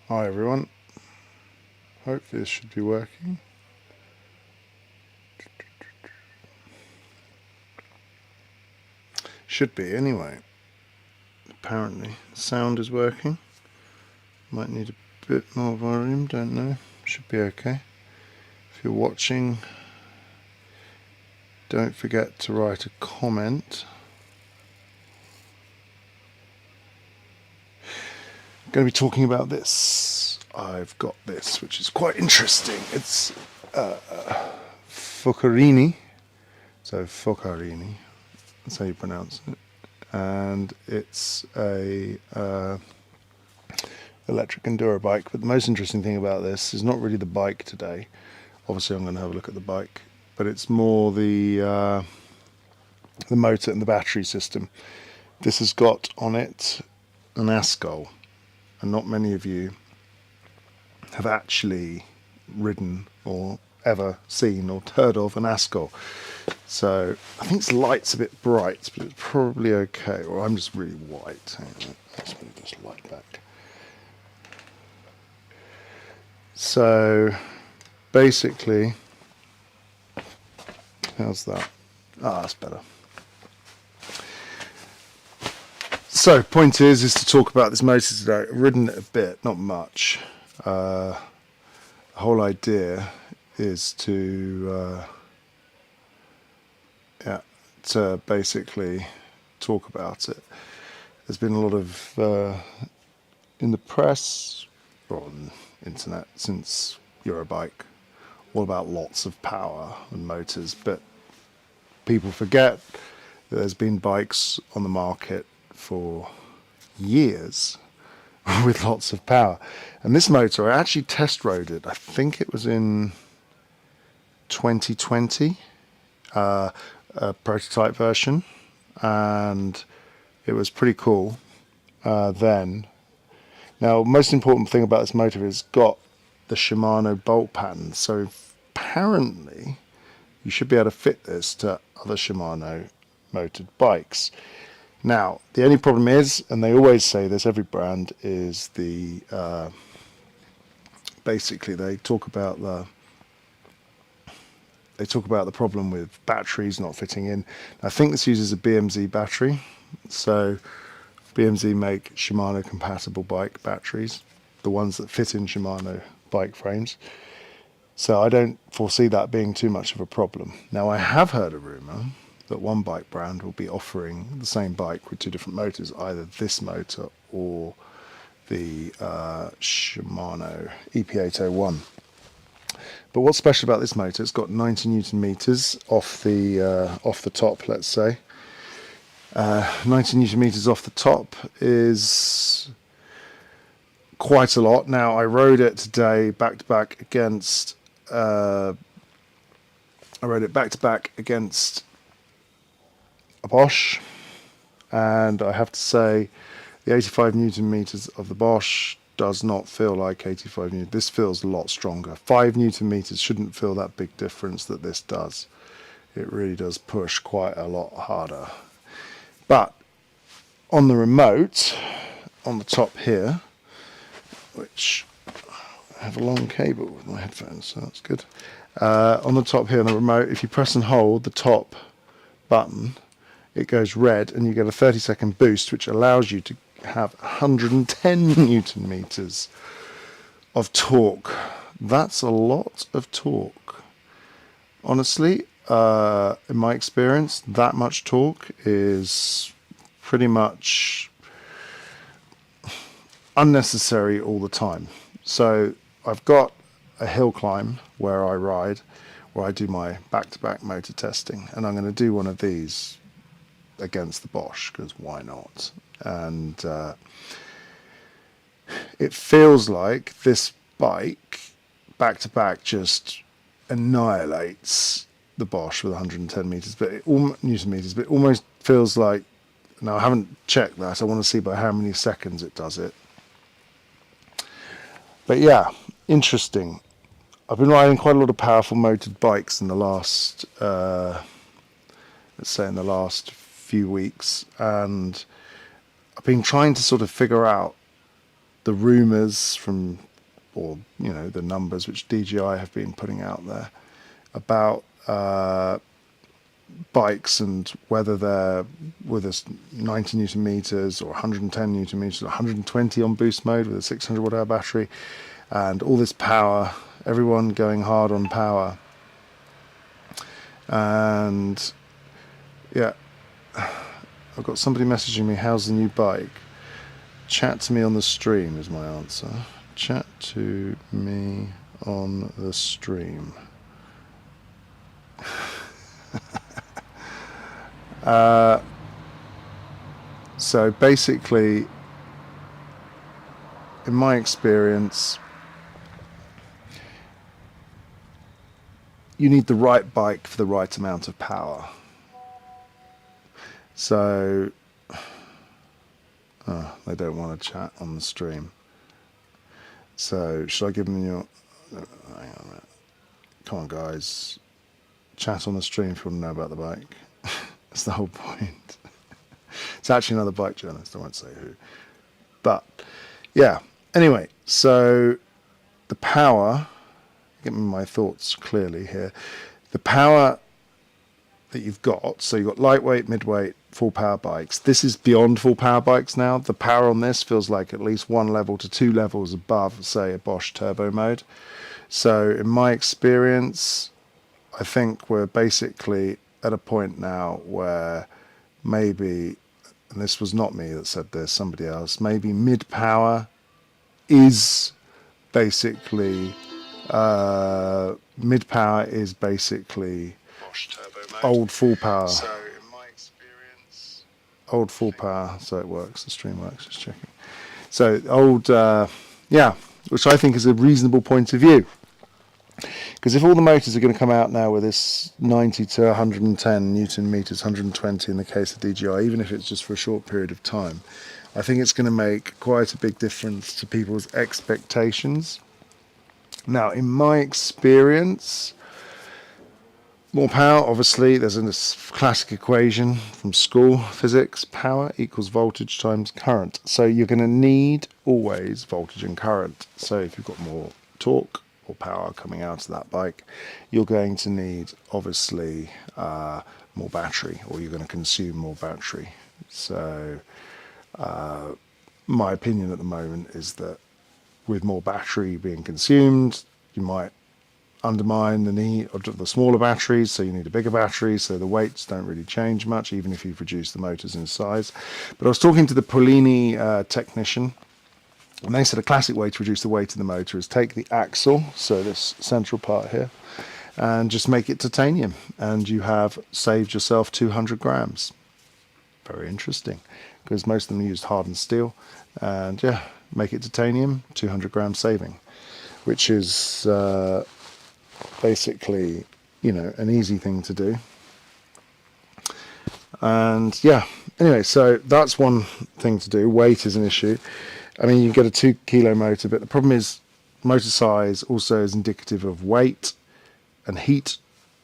Hi everyone, hopefully this should be working. Should be anyway. Apparently sound is working. Might need a bit more volume, don't know. Should be okay. If you're watching, don't forget to write a comment. I'm going to be talking about this. I've got this, which is quite interesting. It's Foccarini. So Foccarini, that's how you pronounce it. And it's a electric enduro bike. But the most interesting thing about this is not really the bike today. Obviously I'm going to have a look at the bike, but it's more the motor and the battery system. This has got on it an Askoll, and not many of you have actually ridden or ever seen or heard of an Askoll. So I think this light's a bit bright, but it's probably okay. Or I'm just really white. Hang on, let's move this light back. So basically, how's that? Ah, that's better. So point is to talk about this motor today. I've ridden it a bit, not much. The whole idea is to basically talk about it. There's been a lot of in the press or on the internet since Eurobike, all about lots of power and motors, but people forget that there's been bikes on the market for years with lots of power. And this motor, I actually test rode it. I think it was in 2020, a prototype version, and it was pretty cool then. Now, most important thing about this motor is it's got the Shimano bolt pattern. So apparently you should be able to fit this to other Shimano motored bikes. Now, the only problem is, and they always say this, every brand, is the basically they talk about the problem with batteries not fitting in. I think this uses a BMZ battery, so BMZ make Shimano compatible bike batteries, the ones that fit in Shimano bike frames. So I don't foresee that being too much of a problem. Now, I have heard a rumour that one bike brand will be offering the same bike with two different motors, either this motor or the Shimano EP801. But what's special about this motor? It's got 90 Newton meters off the top, let's say. 90 Newton meters off the top is quite a lot. Now, I rode it today back to back against. I rode it back to back against a Bosch, and I have to say the 85 Newton meters of the Bosch does not feel like 85 Newton. This feels a lot stronger. 5 Newton meters shouldn't feel that big difference that this does. It really does push quite a lot harder. But on the remote, on the top here, which I have a long cable with my headphones, so that's good. On the top here on the remote, if you press and hold the top button, it goes red and you get a 30-second boost, which allows you to have 110 Newton meters of torque. That's a lot of torque. Honestly, in my experience, that much torque is pretty much unnecessary all the time. So I've got a hill climb where I ride, where I do my back-to-back motor testing, and I'm going to do one of these against the Bosch, because why not? And it feels like this bike back-to-back just annihilates the Bosch with 110 meters, but Newton meters, but it almost feels like, now I haven't checked that, I want to see by how many seconds it does it. But yeah, interesting. I've been riding quite a lot of powerful motored bikes in the last, let's say in the last few weeks, and I've been trying to sort of figure out the rumours from, or the numbers which DJI have been putting out there about bikes and whether they're with us 90 newton meters or 110 newton meters, 120 on boost mode with a 600 watt hour battery, and all this power, everyone going hard on power. And yeah, I've got somebody messaging me, how's the new bike? Chat to me on the stream is my answer. Chat to me on the stream. So basically, in my experience, you need the right bike for the right amount of power. So, they don't want to chat on the stream. So, should I give them your... hang on a minute. Come on, guys. Chat on the stream if you want to know about the bike. That's the whole point. It's actually another bike journalist, I won't say who. But, yeah. Anyway, so the power... Get my thoughts clearly here. The power that you've got, so you've got lightweight, midweight, full power bikes. This is beyond full power bikes now. The power on this feels like at least 1 level to 2 levels above, say, a Bosch turbo mode. So in my experience, I think we're basically at a point now where maybe, and this was not me that said this, somebody else, maybe mid power is basically mid power is basically old full power. So in my experience, old full power. So it works. The stream works. Just checking. So old, yeah, which I think is a reasonable point of view. Because if all the motors are going to come out now with this 90 to 110 newton meters, 120 in the case of DJI, even if it's just for a short period of time, I think it's going to make quite a big difference to people's expectations. Now, in my experience, more power, obviously, there's a classic equation from school, physics, power equals voltage times current. So you're going to need always voltage and current. So if you've got more torque or power coming out of that bike, you're going to need, obviously, more battery, or you're going to consume more battery. So my opinion at the moment is that with more battery being consumed, you might undermine the need of the smaller batteries, so you need a bigger battery, so the weights don't really change much, even if you've reduced the motors in size. But I was talking to the Polini technician, and they said a classic way to reduce the weight of the motor is take the axle, so this central part here, and just make it titanium, and you have saved yourself 200 grams. Very interesting, because most of them used hardened steel, and yeah, make it titanium, 200 grams saving, which is basically, an easy thing to do. And yeah, anyway, so that's one thing to do. Weight is an issue. I mean, you can get a 2 kilo motor, but the problem is motor size also is indicative of weight and heat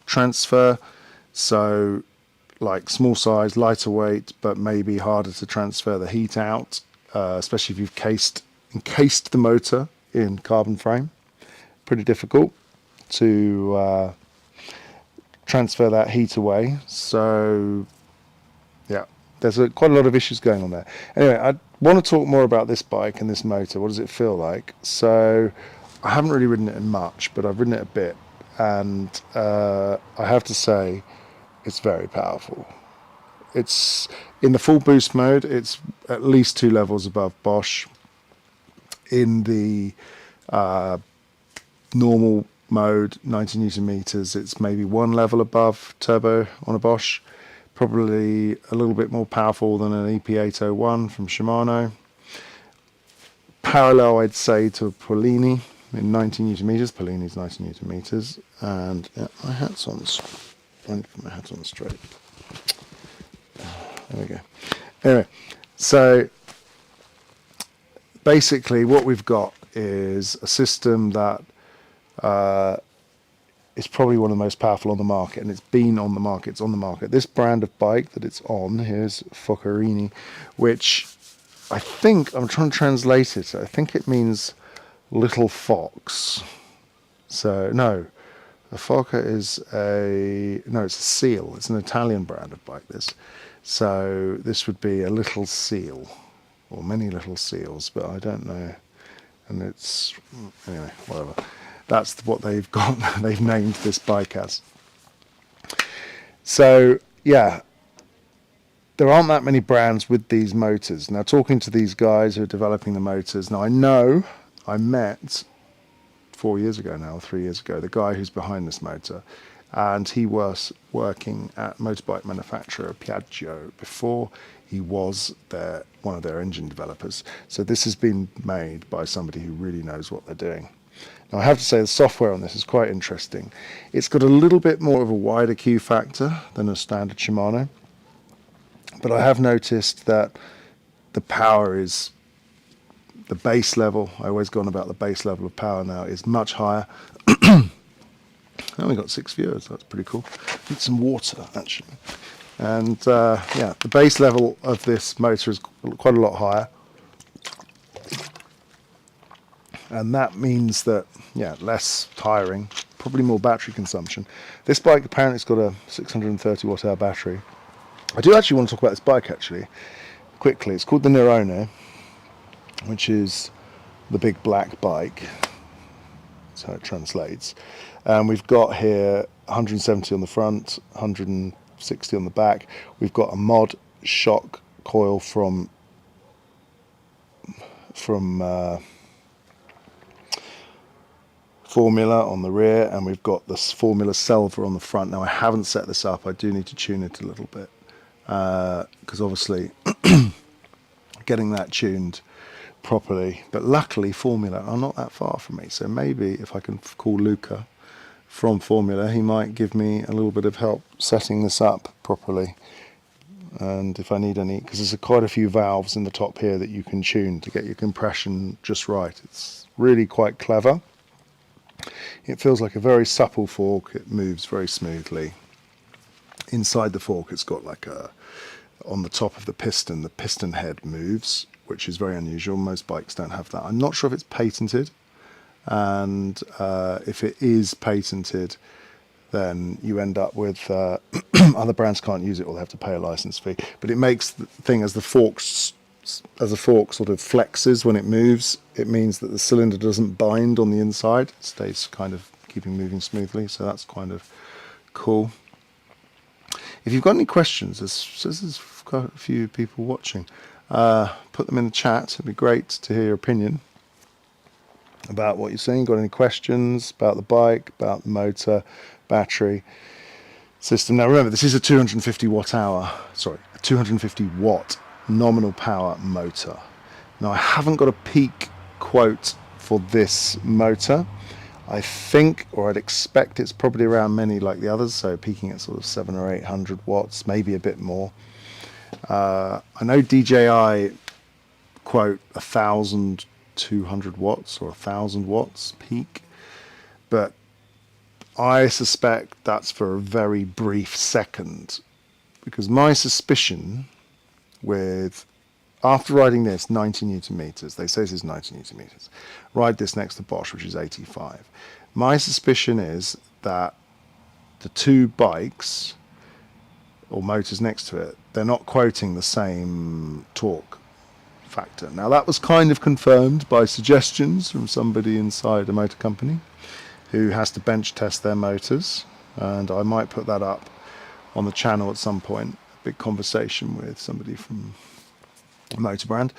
transfer. So like small size, lighter weight, but maybe harder to transfer the heat out, especially if you've encased the motor in carbon frame. Pretty difficult to transfer that heat away. So yeah, there's quite a lot of issues going on there. Anyway, I want to talk more about this bike and this motor. What does it feel like? So I haven't really ridden it in much, but I've ridden it a bit, and I have to say it's very powerful. It's in the full boost mode, it's at least 2 levels above Bosch. In the normal mode, 90 newton meters, it's maybe 1 level above turbo on a Bosch. Probably a little bit more powerful than an EP801 from Shimano. Parallel, I'd say, to a Polini in 90 newton meters. Polini's 90 newton meters. And yeah, my hat's on. I need to put my hat on straight. There we go. Anyway, so basically what we've got is a system that is probably one of the most powerful on the market, and it's been on the market. It's on the market. This brand of bike that it's on, here's Foccarini, which I think, I'm trying to translate it, I think it means little fox. So, no, a foca is no, it's a seal. It's an Italian brand of bike, this. So this would be a little seal, or many little seals, but I don't know. And it's, anyway, whatever. That's what they've got, they've named this bike as. So, yeah, there aren't that many brands with these motors. Now, talking to these guys who are developing the motors, now I know I met 4 years ago now, 3 years ago, the guy who's behind this motor, and he was working at motorbike manufacturer Piaggio before he was one of their engine developers. So this has been made by somebody who really knows what they're doing. Now, I have to say the software on this is quite interesting. It's got a little bit more of a wider Q factor than a standard Shimano, but I have noticed that the power is, the base level, I always go on about the base level of power now, is much higher. I only got 6 viewers, that's pretty cool. Need some water, actually. And yeah, the base level of this motor is quite a lot higher. And that means that, yeah, less tiring, probably more battery consumption. This bike apparently has got a 630 watt hour battery. I do actually want to talk about this bike, actually, quickly. It's called the Nerone, which is the big black bike. That's how it translates. And we've got here 170 on the front, 160 on the back. We've got a mod shock coil from Formula on the rear, and we've got this Formula Selva on the front. Now, I haven't set this up. I do need to tune it a little bit, because obviously getting that tuned properly, but luckily Formula are not that far from me, so maybe if I can call Luca from Formula, he might give me a little bit of help setting this up properly. And if I need any, because there's quite a few valves in the top here that you can tune to get your compression just right. It's really quite clever. It feels like a very supple fork. It moves very smoothly. Inside the fork, it's got like on the top of the piston head moves, which is very unusual. Most bikes don't have that. I'm not sure if it's patented, and if it is patented, then you end up with other brands can't use it, or they have to pay a license fee. But it makes the thing, as the fork sort of flexes when it moves, it means that the cylinder doesn't bind on the inside. It stays kind of moving smoothly, so that's kind of cool. If you've got any questions, there's quite a few people watching, put them in the chat. It'd be great to hear your opinion about what you're seeing. Got any questions about the bike, about the motor, battery system? Now remember, this is a 250 watt nominal power motor. Now I haven't got a peak quote for this motor. I think, or I'd expect, it's probably around many like the others, so peaking at sort of 700 or 800 watts, maybe a bit more. I know DJI quote 1,200 watts or 1,000 watts peak, but I suspect that's for a very brief second, because my suspicion with, after riding this 90 newton meters, they say this is 90 newton meters, ride this next to Bosch, which is 85. My suspicion is that the two bikes or motors next to it, they're not quoting the same torque factor. Now that was kind of confirmed by suggestions from somebody inside a motor company who has to bench test their motors, and I might put that up on the channel at some point. A big conversation with somebody from a motor brand,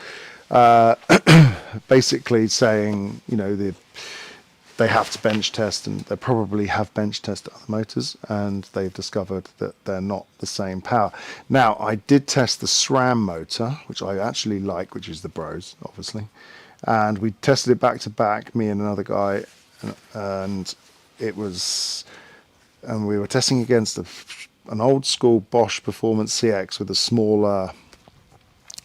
basically saying, you know, they have to bench test, and they probably have bench tested other motors, and they've discovered that they're not the same power. Now, I did test the SRAM motor, which I actually like, which is the Bros, obviously, and we tested it back to back, me and another guy, and we were testing against an old school Bosch Performance CX with a smaller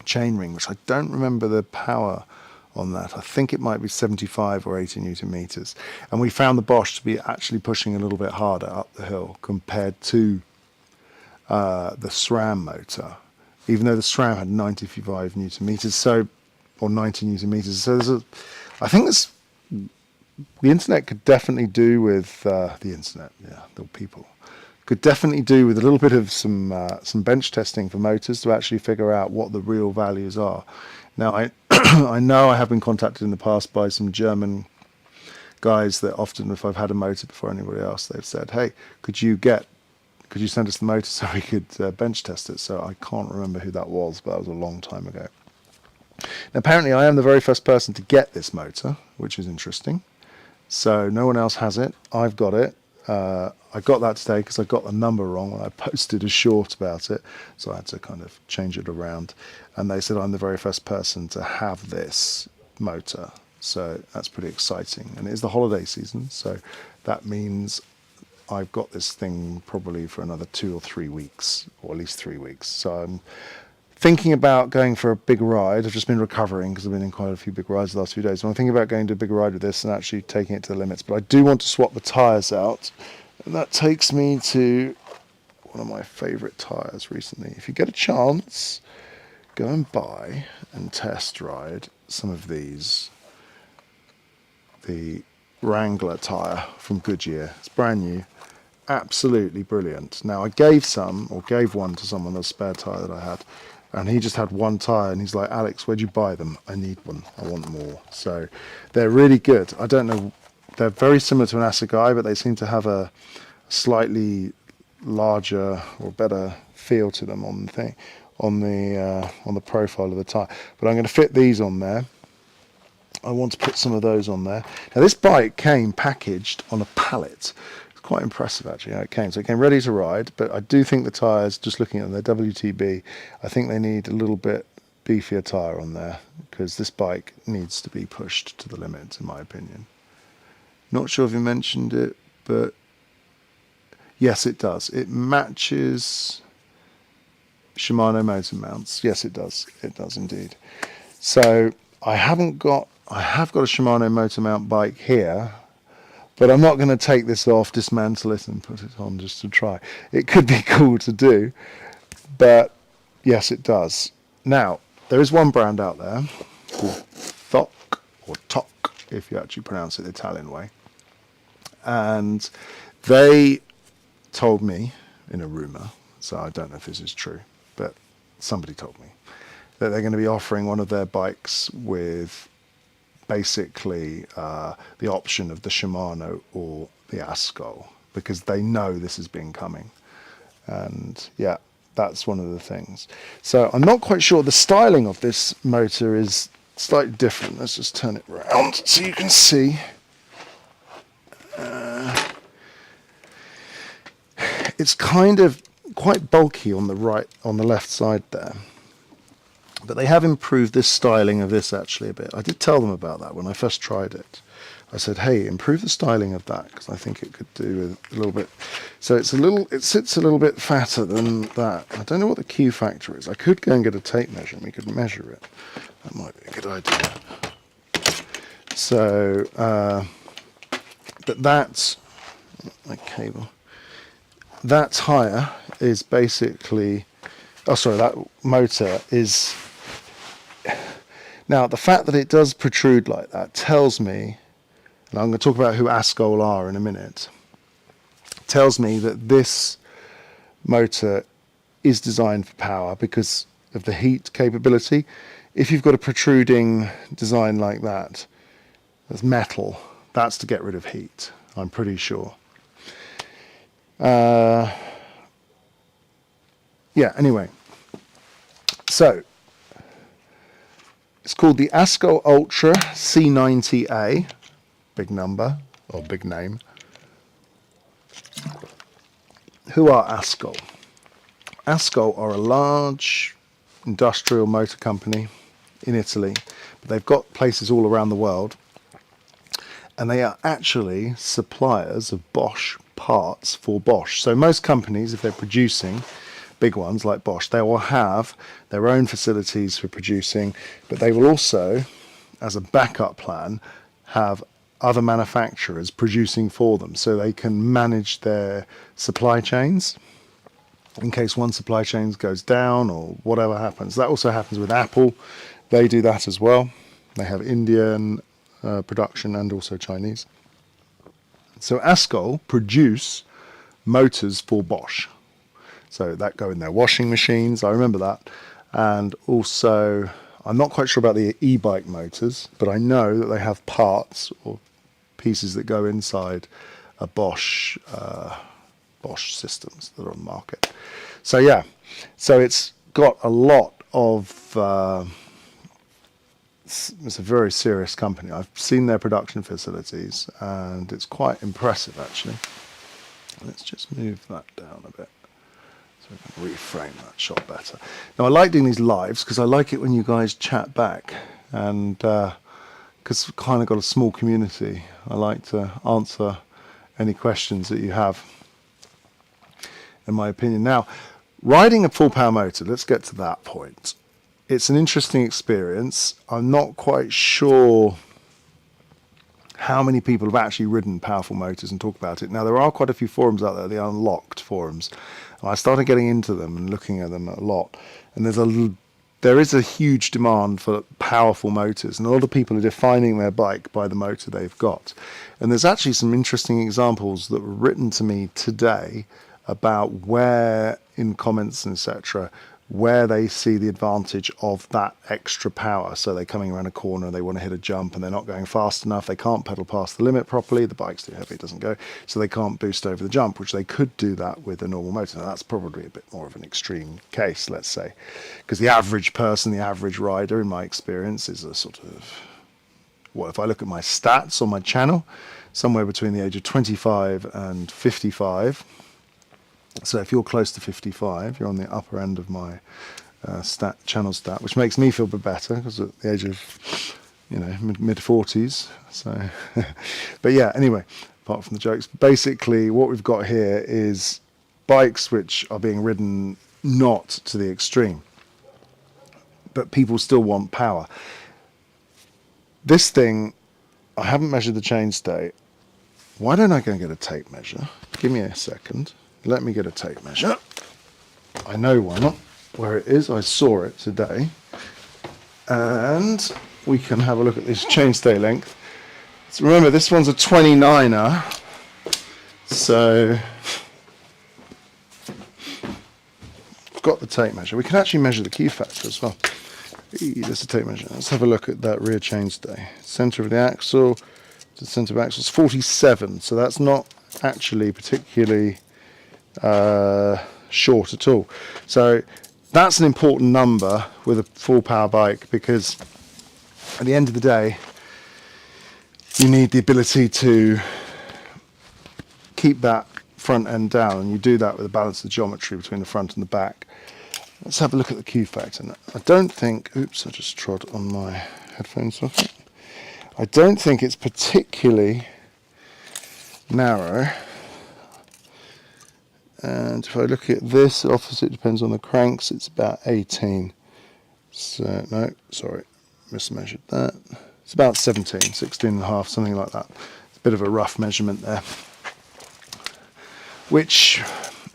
chainring, which I don't remember the power on that. I think it might be 75 or 80 newton meters, and we found the Bosch to be actually pushing a little bit harder up the hill compared to the SRAM motor, even though the SRAM had 95 newton meters. So or 90 Newton meters. So I think the internet could definitely do with the internet. Yeah, the people could definitely do with a little bit of some bench testing for motors to actually figure out what the real values are. Now, I I know I have been contacted in the past by some German guys that often, if I've had a motor before anybody else, they've said, "Hey, could you send us the motor so we could bench test it?" So I can't remember who that was, but that was a long time ago. Now, apparently, I am the very first person to get this motor, which is interesting. So no one else has it. I've got it. I got that today because I got the number wrong when I posted a short about it, so I had to kind of change it around. And they said I'm the very first person to have this motor, so that's pretty exciting. And it is the holiday season, so that means I've got this thing probably for another 2 or 3 weeks, or at least 3 weeks. So I'm thinking about going for a big ride. I've just been recovering because I've been in quite a few big rides the last few days. So I'm thinking about going to a big ride with this and actually taking it to the limits. But I do want to swap the tyres out. And that takes me to one of my favourite tyres recently. If you get a chance, go and buy and test ride some of these. The Wrangler tyre from Goodyear. It's brand new. Absolutely brilliant. Now, I gave one to someone, a spare tyre that I had. And he just had one tyre, and he's like, "Alex, where'd you buy them? I need one. I want more." So they're really good. I don't know. They're very similar to an Askoll, but they seem to have a slightly larger or better feel to them on the profile of the tyre. But I'm going to fit these on there. I want to put some of those on there. Now, this bike came packaged on a pallet. Quite impressive actually how it came. So it came ready to ride, but I do think the tyres, just looking at them, they're WTB, I think they need a little bit beefier tyre on there because this bike needs to be pushed to the limit in my opinion. Not sure if you mentioned it, but yes it does. It matches Shimano motor mounts. Yes it does. It does indeed. So I have got a Shimano motor mount bike here. But I'm not going to take this off, dismantle it and put it on just to try. It could be cool to do, but yes, it does. Now, there is one brand out there called Tok, or Tok, if you actually pronounce it the Italian way. And they told me in a rumour, so I don't know if this is true, but somebody told me, that they're going to be offering one of their bikes with basically the option of the Shimano or the Askoll, because they know this has been coming. And yeah, that's one of the things. So I'm not quite sure. The styling of this motor is slightly different. Let's just turn it around so you can see. It's kind of quite bulky on the left side there. But they have improved this styling of this actually a bit. I did tell them about that when I first tried it. I said, "Hey, improve the styling of that because I think it could do with a little bit." So it sits a little bit fatter than that. I don't know what the Q factor is. I could go and get a tape measure and we could measure it. That might be a good idea. So, but that's my cable. That tyre is basically. Oh, sorry, that motor is. Now, the fact that it does protrude like that tells me, and I'm going to talk about who Askoll are in a minute, tells me that this motor is designed for power because of the heat capability. If you've got a protruding design like that, that's metal, that's to get rid of heat, I'm pretty sure. Yeah, anyway. So, it's called the Askoll Ultra C90a, big number, or big name. Who are Askoll? Askoll are a large industrial motor company in Italy, but they've got places all around the world, and they are actually suppliers of Bosch parts for Bosch. So most companies, if they're producing big ones like Bosch, they will have their own facilities for producing, but they will also, as a backup plan, have other manufacturers producing for them so they can manage their supply chains in case one supply chain goes down or whatever happens. That also happens with Apple. They do that as well. They have Indian production and also Chinese. So Askoll produce motors for Bosch. So that go in their washing machines, I remember that. And also, I'm not quite sure about the e-bike motors, but I know that they have parts or pieces that go inside a Bosch systems that are on the market. So yeah, so it's got a lot of it's a very serious company. I've seen their production facilities and it's quite impressive actually. Let's just move that down a bit so we can reframe that shot better. Now I like doing these lives because I like it when you guys chat back, and because we've kind of got a small community, I like to answer any questions that you have, in my opinion. Now, riding a full power motor, let's get to that point. It's an interesting experience. I'm not quite sure how many people have actually ridden powerful motors and talk about it. Now, there are quite a few forums out there, the unlocked forums. And I started getting into them and looking at them a lot. And there is a huge demand for powerful motors, and a lot of people are defining their bike by the motor they've got. And there's actually some interesting examples that were written to me today about where, in comments and etc., where they see the advantage of that extra power. So they're coming around a corner, they want to hit a jump and they're not going fast enough, they can't pedal past the limit properly, the bike's too heavy, it doesn't go, so they can't boost over the jump, which they could do that with a normal motor. Now that's probably a bit more of an extreme case, let's say, because the average person, the average rider, in my experience, is a sort of, well, if I look at my stats on my channel, somewhere between the age of 25 and 55. So if you're close to 55, you're on the upper end of my channel stat, which makes me feel a bit better because at the age of, mid 40s. So, but yeah, anyway, apart from the jokes, basically what we've got here is bikes which are being ridden not to the extreme, but people still want power. This thing, I haven't measured the chainstay. Why don't I go and get a tape measure? Give me a second. Let me get a tape measure. I know why not. Where it is, I saw it today. And we can have a look at this chainstay length. So remember, this one's a 29er. So I've got the tape measure. We can actually measure the Q factor as well. There's a tape measure. Let's have a look at that rear chainstay. Center of the axle to the center of axle is 47. So that's not actually particularly short at all. So that's an important number with a full power bike, because at the end of the day you need the ability to keep that front end down, and you do that with a balance of geometry between the front and the back. Let's have a look at the Q factor. I don't think, oops, I just trod on my headphone socket. I don't think it's particularly narrow. And if I look at this, opposite depends on the cranks, it's about 18. So, no, sorry, mismeasured that. It's about 17, 16 and a half, something like that. It's a bit of a rough measurement there. Which,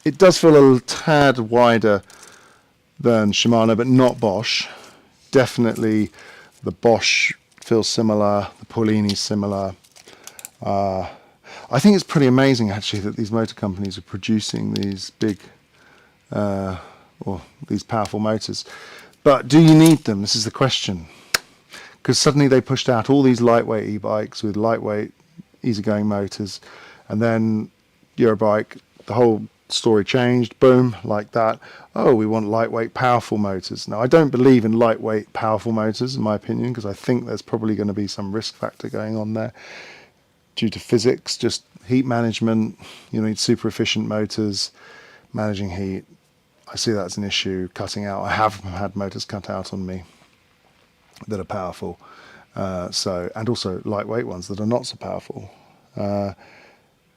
it does feel a tad wider than Shimano, but not Bosch. Definitely the Bosch feels similar, the Paulini's similar. I think it's pretty amazing actually that these motor companies are producing these big or these powerful motors. But do you need them? This is the question. Because suddenly they pushed out all these lightweight e-bikes with lightweight, easygoing motors, and then Eurobike, the whole story changed, boom, like that. Oh, we want lightweight, powerful motors. Now, I don't believe in lightweight, powerful motors, in my opinion, because I think there's probably going to be some risk factor going on there due to physics, just heat management. You need super efficient motors, managing heat. I see that as an issue, cutting out. I have had motors cut out on me that are powerful, and also lightweight ones that are not so powerful. And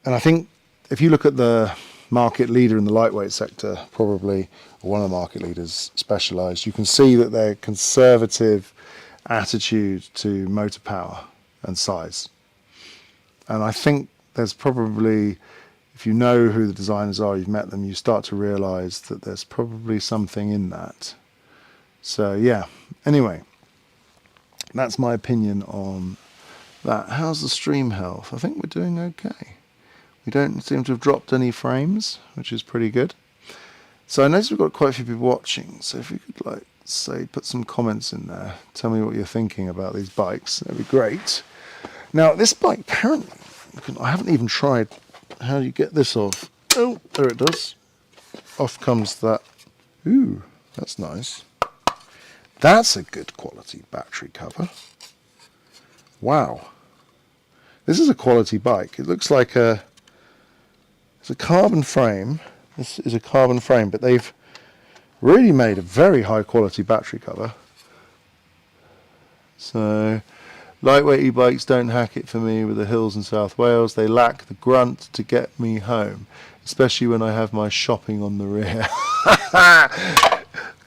I think if you look at the market leader in the lightweight sector, probably one of the market leaders, Specialized, you can see that their conservative attitude to motor power and size. And I think there's probably, if you know who the designers are, you've met them, you start to realize that there's probably something in that. So yeah, anyway, That's my opinion on that. How's the stream health? I think we're doing okay. We don't seem to have dropped any frames, which is pretty good. So I noticed we've got quite a few people watching. So if you could, like, say, put some comments in there, tell me what you're thinking about these bikes. That'd be great. Now, this bike, apparently, I haven't even tried how you get this off. Oh, there it does. Off comes that. Ooh, that's nice. That's a good quality battery cover. Wow. This is a quality bike. It looks like it's a carbon frame. This is a carbon frame, but they've really made a very high quality battery cover. So, lightweight e-bikes don't hack it for me with the hills in South Wales. They lack the grunt to get me home, especially when I have my shopping on the rear.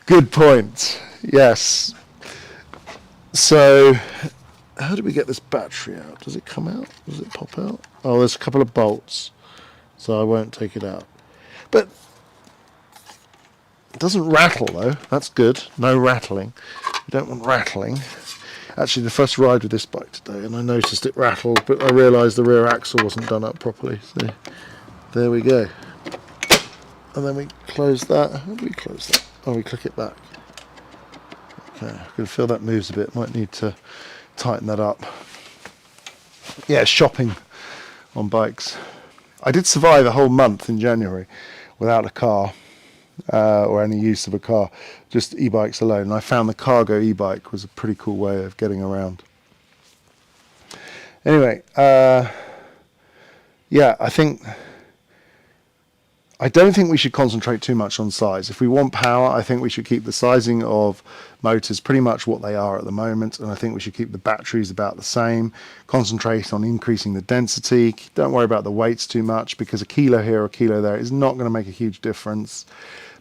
Good point. Yes. So, how do we get this battery out? Does it come out? Does it pop out? Oh, there's a couple of bolts, so I won't take it out. But it doesn't rattle, though. That's good. No rattling. You don't want rattling. Actually, the first ride with this bike today, and I noticed it rattled, but I realised the rear axle wasn't done up properly. So there we go. And then we close that. How do we close that? Oh, we click it back. Okay, I can feel that moves a bit. Might need to tighten that up. Yeah, shopping on bikes. I did survive a whole month in January without a car or any use of a car, just e-bikes alone. And I found the cargo e-bike was a pretty cool way of getting around. Anyway, yeah, I don't think we should concentrate too much on size. If we want power, I think we should keep the sizing of motors pretty much what they are at the moment, and I think we should keep the batteries about the same. Concentrate on increasing the density. Don't worry about the weights too much, because a kilo here or a kilo there is not going to make a huge difference.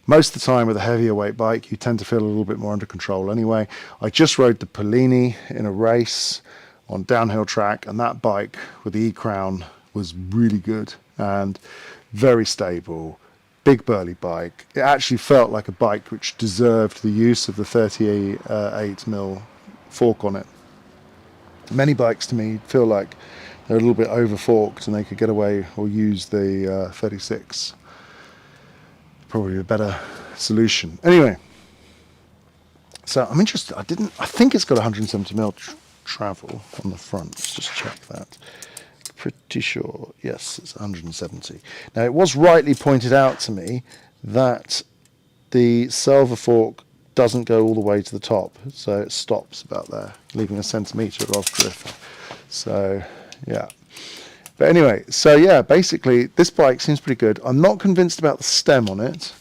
Most of the time with a heavier weight bike, you tend to feel a little bit more under control anyway. I just rode the Polini in a race on downhill track, and that bike with the E-Crown was really good and very stable, big burly bike. It actually felt like a bike which deserved the use of the 38mm fork on it. Many bikes to me feel like they're a little bit over forked and they could get away or use the 36. Probably a better solution. Anyway, so I'm interested. I think it's got 170mm travel on the front. Let's just check that. Pretty sure, yes, it's 170. Now, it was rightly pointed out to me that the salver fork doesn't go all the way to the top, so it stops about there, leaving a centimetre of drift. So, yeah. But anyway, so yeah, basically, this bike seems pretty good. I'm not convinced about the stem on it.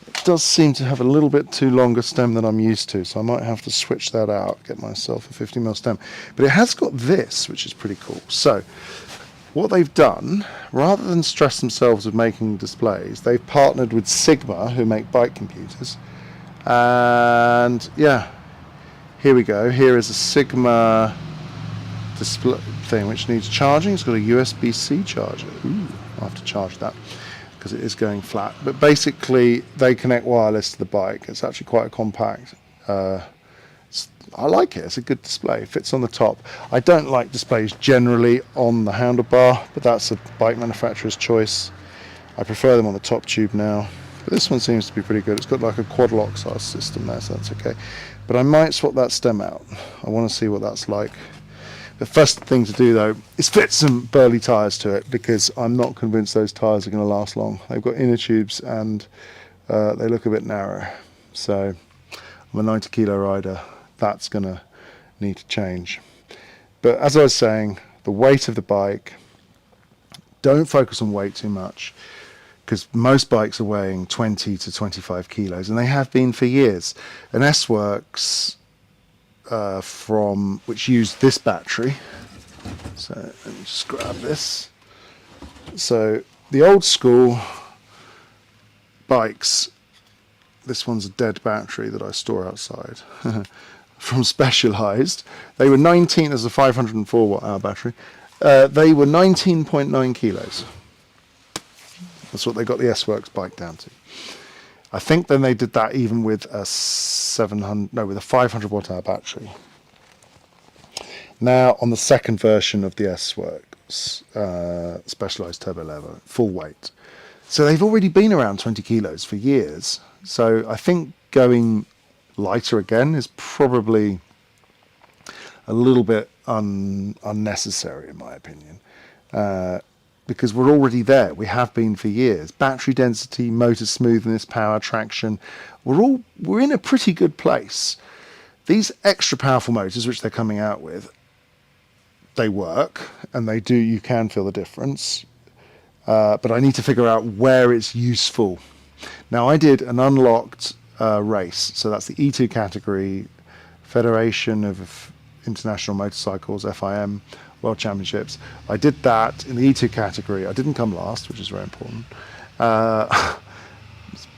It does seem to have a little bit too long a stem than I'm used to, so I might have to switch that out, get myself a 50mm stem. But it has got this, which is pretty cool. So, what they've done, rather than stress themselves with making displays, they've partnered with Sigma, who make bike computers. And yeah, here we go. Here is a Sigma display thing which needs charging. It's got a USB-C charger. Ooh, I'll have to charge that because it is going flat. But basically, they connect wireless to the bike. It's actually quite a compact. I like it. It's a good display. It fits on the top. I don't like displays generally on the handlebar, but that's a bike manufacturer's choice. I prefer them on the top tube now. But this one seems to be pretty good. It's got like a quad lock size system there, so that's okay. But I might swap that stem out. I want to see what that's like. The first thing to do, though, is fit some burly tyres to it, because I'm not convinced those tyres are going to last long. They've got inner tubes and they look a bit narrow. So I'm a 90 kilo rider. That's going to need to change. But as I was saying, the weight of the bike, don't focus on weight too much, because most bikes are weighing 20 to 25 kilos, and they have been for years. An S-Works which used this battery, so let me just grab this. So the old school bikes, this one's a dead battery that I store outside. From Specialized, they were 19 as a 504 watt-hour battery. They were 19.9 kilos. That's what they got the S-Works bike down to. I think then they did that even with a 500 watt-hour battery. Now, on the second version of the S-Works Specialized Turbo Lever, full weight. So they've already been around 20 kilos for years. So I think going lighter again is probably a little bit unnecessary, in my opinion, because we're already there. We have been for years. Battery density, motor smoothness, power, traction, we're in a pretty good place. These extra powerful motors, which they're coming out with, they work, and they do. You can feel the difference, but I need to figure out where it's useful. Now, I did an unlocked race, so that's the E2 category, Federation of International Motorcycles, FIM, World Championships. I did that in the E2 category. I didn't come last, which is very important.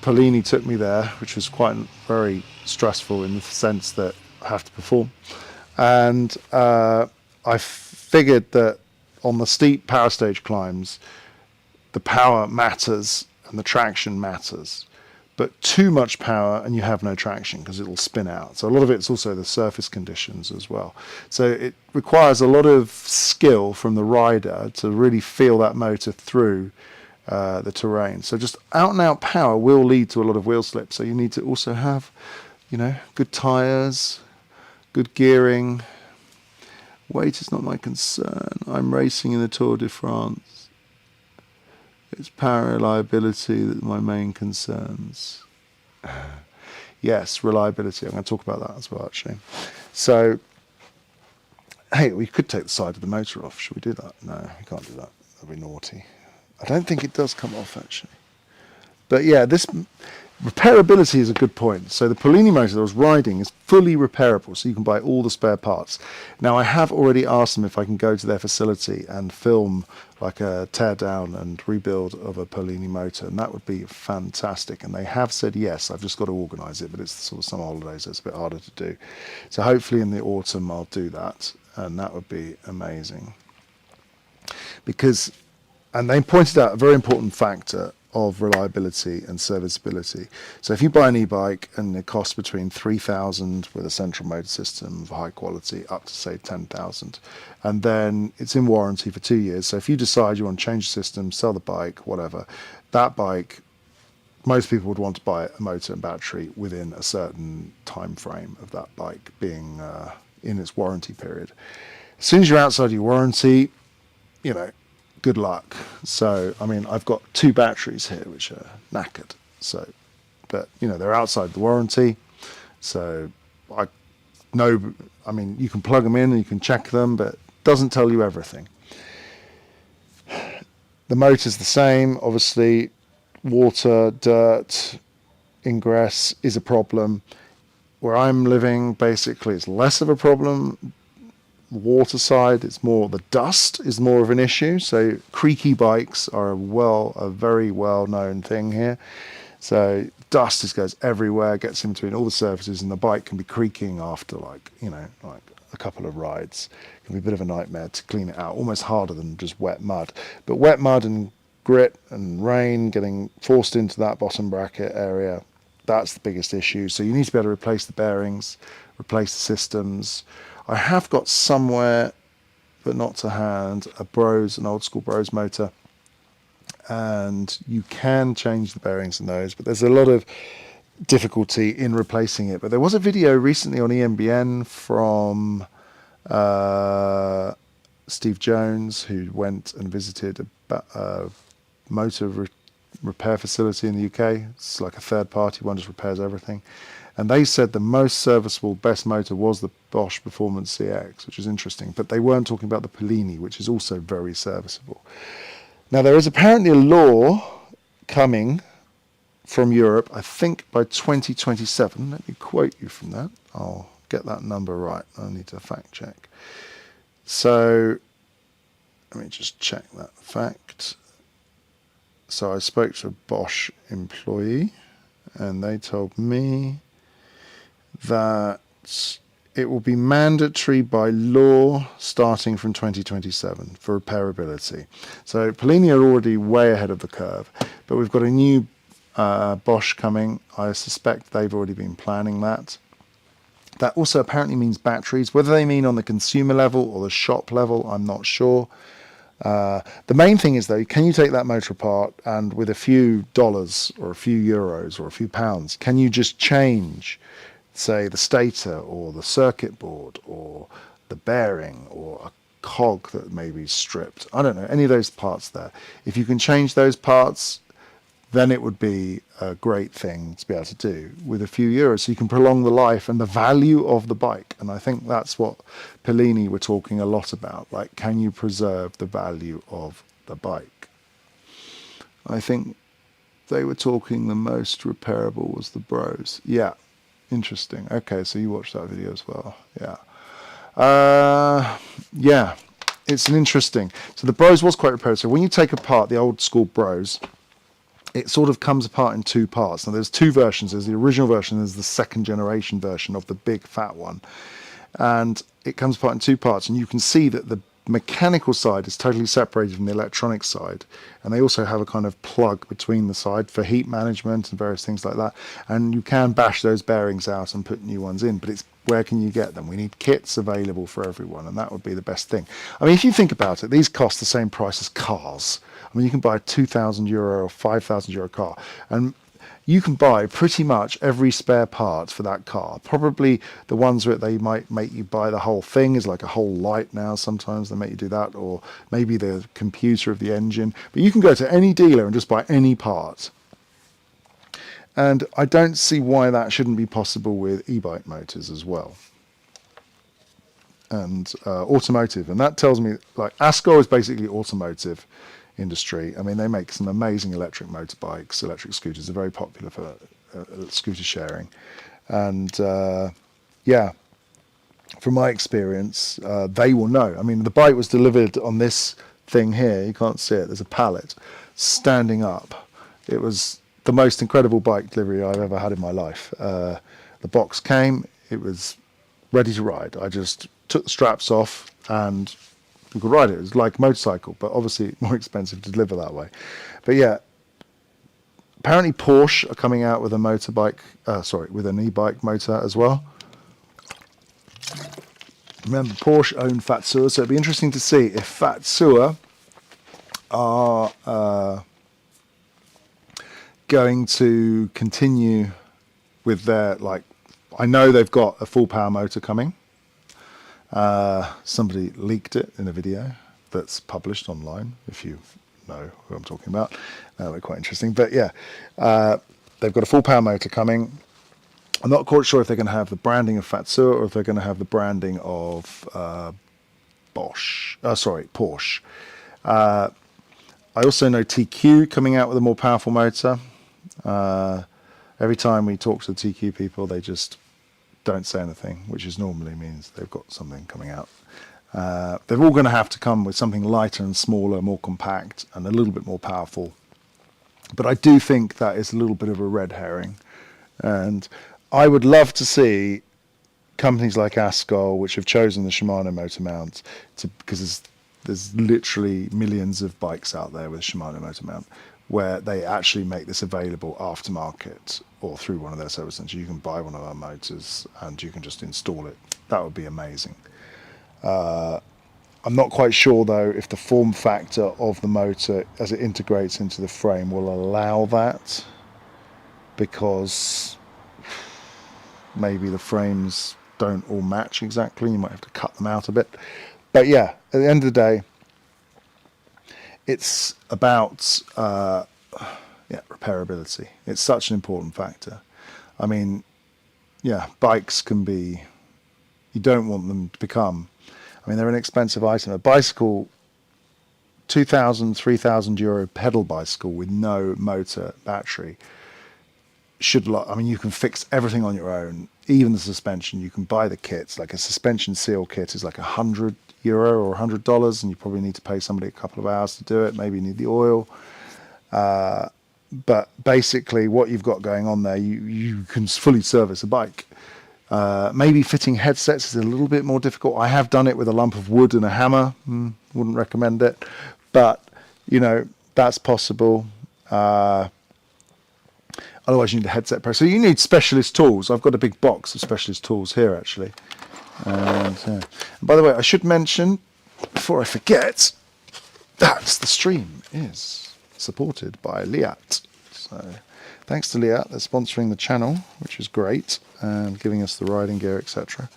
Polini took me there, which was quite very stressful in the sense that I have to perform. And I figured that on the steep power stage climbs, the power matters and the traction matters. But too much power and you have no traction because it'll spin out. So a lot of it's also the surface conditions as well. So it requires a lot of skill from the rider to really feel that motor through the terrain. So just out and out power will lead to a lot of wheel slip. So you need to also have, good tires, good gearing. Weight is not my concern. I'm racing in the Tour de France. It's power reliability that are my main concerns. Yes, reliability. I'm going to talk about that as well, actually. So, hey, we could take the side of the motor off. Should we do that? No, we can't do that. That'd be naughty. I don't think it does come off, actually. But yeah, this repairability is a good point. So the Polini motor that I was riding is fully repairable, so you can buy all the spare parts. Now, I have already asked them if I can go to their facility and film like a tear down and rebuild of a Polini motor, and that would be fantastic. And they have said yes. I've just got to organise it, but it's sort of summer holidays, so it's a bit harder to do. So hopefully in the autumn I'll do that, and that would be amazing. And they pointed out a very important factor of reliability and serviceability. So if you buy an e-bike and it costs between 3,000 with a central motor system of high quality up to say 10,000, and then it's in warranty for 2 years. So if you decide you want to change the system, sell the bike, whatever, that bike, most people would want to buy a motor and battery within a certain time frame of that bike being in its warranty period. As soon as you're outside your warranty, good luck. So, I mean, I've got 2 batteries here which are knackered. So, but, they're outside the warranty. So, I know, you can plug them in and you can check them, but it doesn't tell you everything. The motor's the same. Obviously, water, dirt, ingress is a problem. Where I'm living, basically, it's less of a problem. Water side, it's more the dust is more of an issue. So creaky bikes are a very well known thing here. So dust just goes everywhere, gets in between all the surfaces, and the bike can be creaking after like a couple of rides. It can be a bit of a nightmare to clean it out, almost harder than just wet mud. But wet mud and grit and rain getting forced into that bottom bracket area, that's the biggest issue. So you need to be able to replace the bearings, replace the systems. I have got somewhere, but not to hand, an old school Bros motor, and you can change the bearings in those, but there's a lot of difficulty in replacing it. But there was a video recently on EMBN from Steve Jones, who went and visited a motor repair facility in the UK. It's like a third party one, just repairs everything. And they said the most serviceable, best motor was the Bosch Performance CX, which is interesting. But they weren't talking about the Polini, which is also very serviceable. Now, there is apparently a law coming from Europe, I think by 2027. Let me quote you from that. I'll get that number right. I need to fact check. So, let me just check that fact. So I spoke to a Bosch employee, and they told me that it will be mandatory by law starting from 2027 for repairability. So Polini are already way ahead of the curve, but we've got a new Bosch coming. I suspect they've already been planning that. That also apparently means batteries. Whether they mean on the consumer level or the shop level, I'm not sure. The main thing is, though, can you take that motor apart and with a few dollars or a few euros or a few pounds, can you just change, say, the stator or the circuit board or the bearing or a cog that may be stripped? I don't know, any of those parts there. If you can change those parts, then it would be a great thing to be able to do with a few euros. So you can prolong the life and the value of the bike. And I think that's what Pellini were talking a lot about. Like, can you preserve the value of the bike? I think they were talking the most repairable was the Bros. Yeah, interesting. Okay, so you watched that video as well. Yeah. Yeah, it's an interesting. So the Bros was quite repairable. So when you take apart the old school Bros, it sort of comes apart in two parts. Now, there's two versions. There's the original version, there's the second generation version of the big fat one. And it comes apart in two parts. And you can see that the mechanical side is totally separated from the electronic side. And they also have a kind of plug between the side for heat management and various things like that. And you can bash those bearings out and put new ones in, but it's where can you get them? We need kits available for everyone, and that would be the best thing. I mean, if you think about it, these cost the same price as cars. I mean, you can buy a €2,000 or €5,000 car, and you can buy pretty much every spare part for that car. Probably the ones where they might make you buy the whole thing is like a whole light now. Sometimes they make you do that, or maybe the computer of the engine. But you can go to any dealer and just buy any part. And I don't see why that shouldn't be possible with e-bike motors as well. And automotive. And that tells me, like, Askoll is basically automotive industry. I mean, they make some amazing electric motorbikes, electric scooters. They're very popular for scooter sharing. And yeah, from my experience, they will know. I mean, the bike was delivered on this thing here. You can't see it. There's a pallet standing up. It was the most incredible bike delivery I've ever had in my life. The box came. It was ready to ride. I just took the straps off and you could ride it. It was like a motorcycle, but obviously more expensive to deliver that way. But yeah, apparently Porsche are coming out with a motorbike, with an e-bike motor as well. Remember, Porsche own Fatsua, so it'd be interesting to see if Fatsua are going to continue with their, like, I know they've got a full power motor coming. Somebody leaked it in a video that's published online, if you know who I'm talking about. That would be quite interesting. But yeah, they've got a full power motor coming. I'm not quite sure if they're going to have the branding of Fatsua or if they're going to have the branding of Porsche. I also know TQ coming out with a more powerful motor. Every time we talk to the TQ people, they just don't say anything, which is normally means they've got something coming out. They're all going to have to come with something lighter and smaller, more compact, and a little bit more powerful. But I do think that is a little bit of a red herring. And I would love to see companies like Askoll, which have chosen the Shimano motor mount, because there's literally millions of bikes out there with a Shimano motor mount, where they actually make this available aftermarket or through one of their service centers. You can buy one of our motors and you can just install it. That would be amazing. I'm not quite sure, though, if the form factor of the motor as it integrates into the frame will allow that, because maybe the frames don't all match exactly. You might have to cut them out a bit. But yeah, at the end of the day, it's about repairability. It's such an important factor. I mean, yeah, bikes can be, you don't want them to become, I mean, they're an expensive item. A bicycle, 2,000, 3,000 euro pedal bicycle with no motor battery I mean, you can fix everything on your own, even the suspension. You can buy the kits. Like a suspension seal kit is like €100 or $100, and you probably need to pay somebody a couple of hours to do it. Maybe you need the oil. But basically what you've got going on there, you can fully service a bike. Maybe fitting headsets is a little bit more difficult. I have done it with a lump of wood and a hammer. Wouldn't recommend it. But, you know, that's possible. Otherwise, you need a headset pro. So you need specialist tools. I've got a big box of specialist tools here, actually. And by the way, I should mention, before I forget, that the stream is supported by Liat. So thanks to Liat, they're sponsoring the channel, which is great, and giving us the riding gear, etc.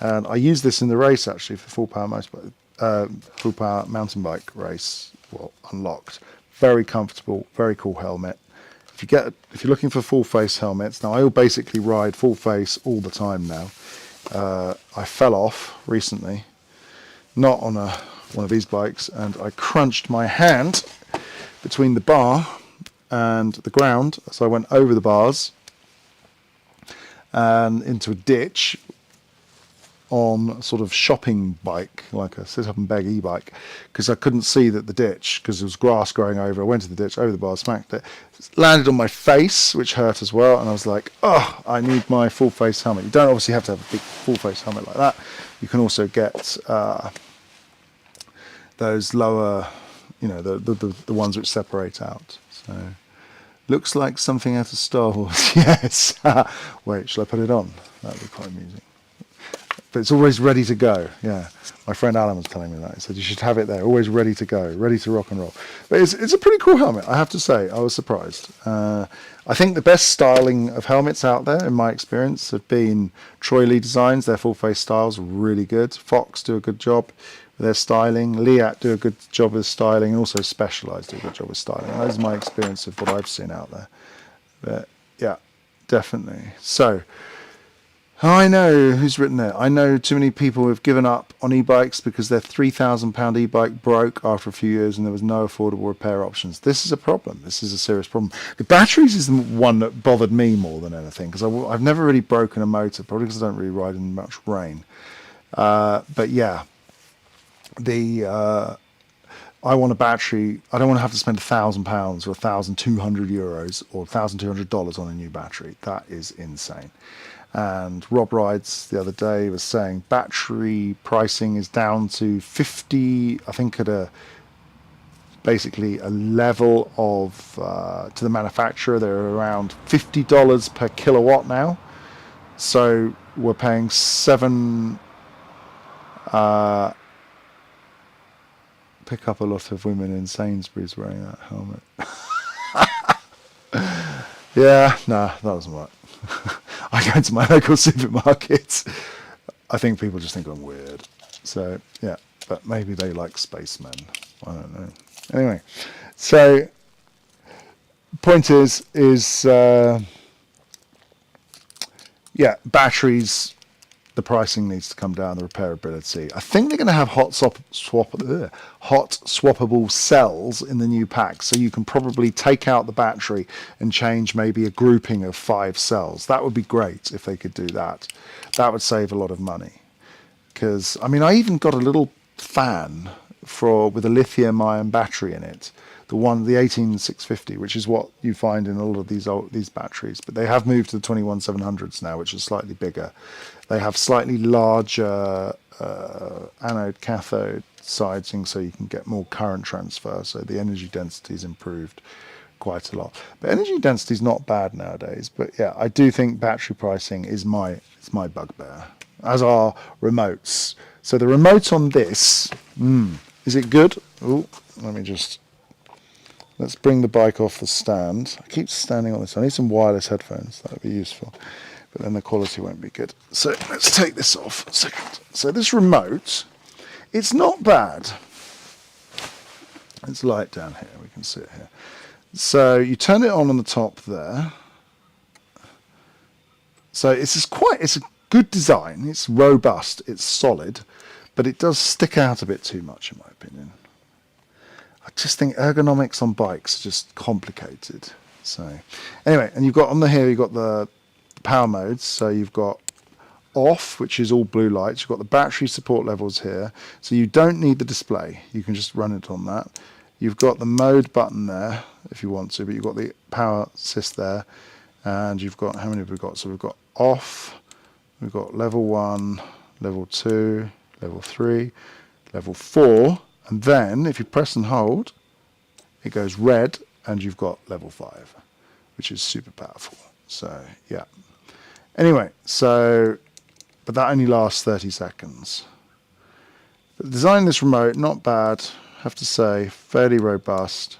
And I use this in the race, actually, for full power mountain bike race. Well, unlocked. Very comfortable, very cool helmet. If you're looking for full face helmets, now I will basically ride full face all the time now. I fell off recently, not on one of these bikes, and I crunched my hand between the bar and the ground, so I went over the bars and into a ditch on a sort of shopping bike, like a sit up and beg e-bike, because I couldn't see that the ditch, because there was grass growing over. I went to the ditch, over the bar, smacked it, landed on my face, which hurt as well, and I was like, oh, I need my full face helmet. You don't obviously have to have a big full face helmet like that. You can also get those lower, the ones which separate out. So looks like something out of Star Wars. Yes. Wait, shall I put it on? That would be quite amusing. But it's always ready to go. Yeah, my friend Alan was telling me that. He said you should have it there, always ready to go, ready to rock and roll. But it's a pretty cool helmet, I have to say. I was surprised. I think the best styling of helmets out there, in my experience, have been Troy Lee Designs. Their full face styles are really good. Fox do a good job with their styling. Liat do a good job with styling, and also Specialized do a good job with styling. That is my experience of what I've seen out there. But yeah, definitely. So I know who's written there. I know too many people have given up on e-bikes because their £3,000 e-bike broke after a few years and there was no affordable repair options. This is a problem. This is a serious problem. The batteries is the one that bothered me more than anything, because I've never really broken a motor, probably because I don't really ride in much rain. But yeah, I want a battery. I don't want to have to spend £1,000 or €1,200 or $1,200 on a new battery. That is insane. And Rob Rides the other day was saying battery pricing is down to 50, I think at basically a level of, to the manufacturer, they're around $50 per kilowatt now. So we're paying pick up a lot of women in Sainsbury's wearing that helmet. Yeah, nah, that doesn't work. I go to my local supermarket. I think people just think I'm weird. So, yeah, but maybe they like spacemen. I don't know. Anyway, so point is batteries, the pricing needs to come down, the repairability. I think they're going to have hot swappable cells in the new pack, so you can probably take out the battery and change maybe a grouping of 5 cells. That would be great if they could do that. That would save a lot of money. Because, I mean, I even got a little fan with a lithium-ion battery in it. The 18650, which is what you find in a lot of these batteries, but they have moved to the 21700s now, which is slightly bigger. They have slightly larger anode cathode siding, so you can get more current transfer. So the energy density is improved quite a lot. But energy density is not bad nowadays. But yeah, I do think battery pricing is my bugbear, as are remotes. So the remote on this, is it good? Oh, let's bring the bike off the stand. I keep standing on this. I need some wireless headphones. That would be useful. But then the quality won't be good. So let's take this off a second. So this remote, it's not bad. Let's light down here. We can see it here. So you turn it on the top there. So it's a good design. It's robust. It's solid. But it does stick out a bit too much, in my opinion. I just think ergonomics on bikes are just complicated. So anyway, and you've got the power modes. So you've got off, which is all blue lights. You've got the battery support levels here. So you don't need the display. You can just run it on that. You've got the mode button there if you want to, but you've got the power assist there. And you've got, how many have we got? So we've got off, we've got level 1, level 2, level 3, level 4. And then if you press and hold, it goes red and you've got level 5. which is super powerful. So yeah. Anyway, so, but that only lasts 30 seconds. But designing this remote, not bad, I have to say, fairly robust.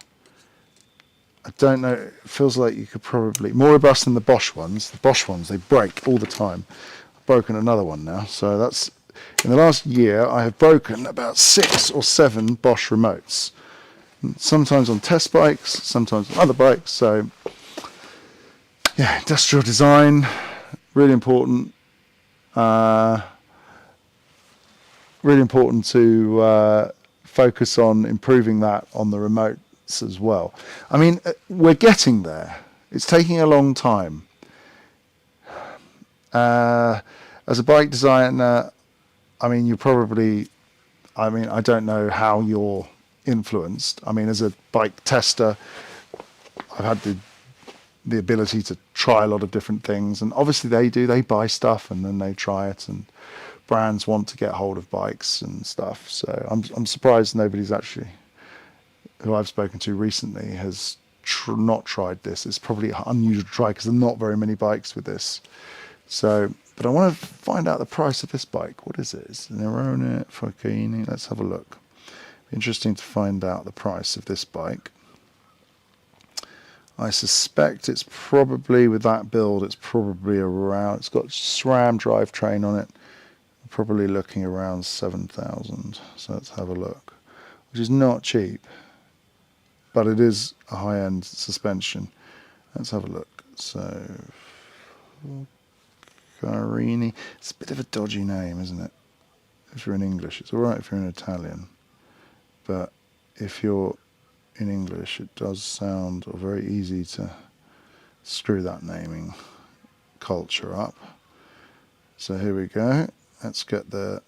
I don't know, it feels like you could probably, more robust than the Bosch ones. The Bosch ones, they break all the time. I've broken another one now. So that's, in the last year, I have broken about 6 or 7 Bosch remotes. Sometimes on test bikes, sometimes on other bikes. So, yeah, industrial design, really important. Really important to focus on improving that on the remotes as well. I mean, we're getting there. It's taking a long time. As a bike designer, I mean, you probably, I mean, I don't know how you're influenced. I mean, as a bike tester, I've had the ability to try a lot of different things, and obviously they buy stuff and then they try it, and brands want to get hold of bikes and stuff. So I'm surprised nobody's actually, who I've spoken to recently, has not tried this. It's probably unusual to try because there are not very many bikes with this. So, but I want to find out the price of this bike. What is it? It's an Nerone Foccini. Let's have a look. Interesting to find out the price of this bike. I suspect it's probably, with that build, it's probably around, it's got SRAM drivetrain on it. Probably looking around 7,000. So let's have a look. Which is not cheap, but it is a high-end suspension. Let's have a look. So, Carini. It's a bit of a dodgy name, isn't it? If you're in English, it's all right if you're in Italian, but if you're in English, it does sound very easy to screw that naming culture up. So here we go. Let's get the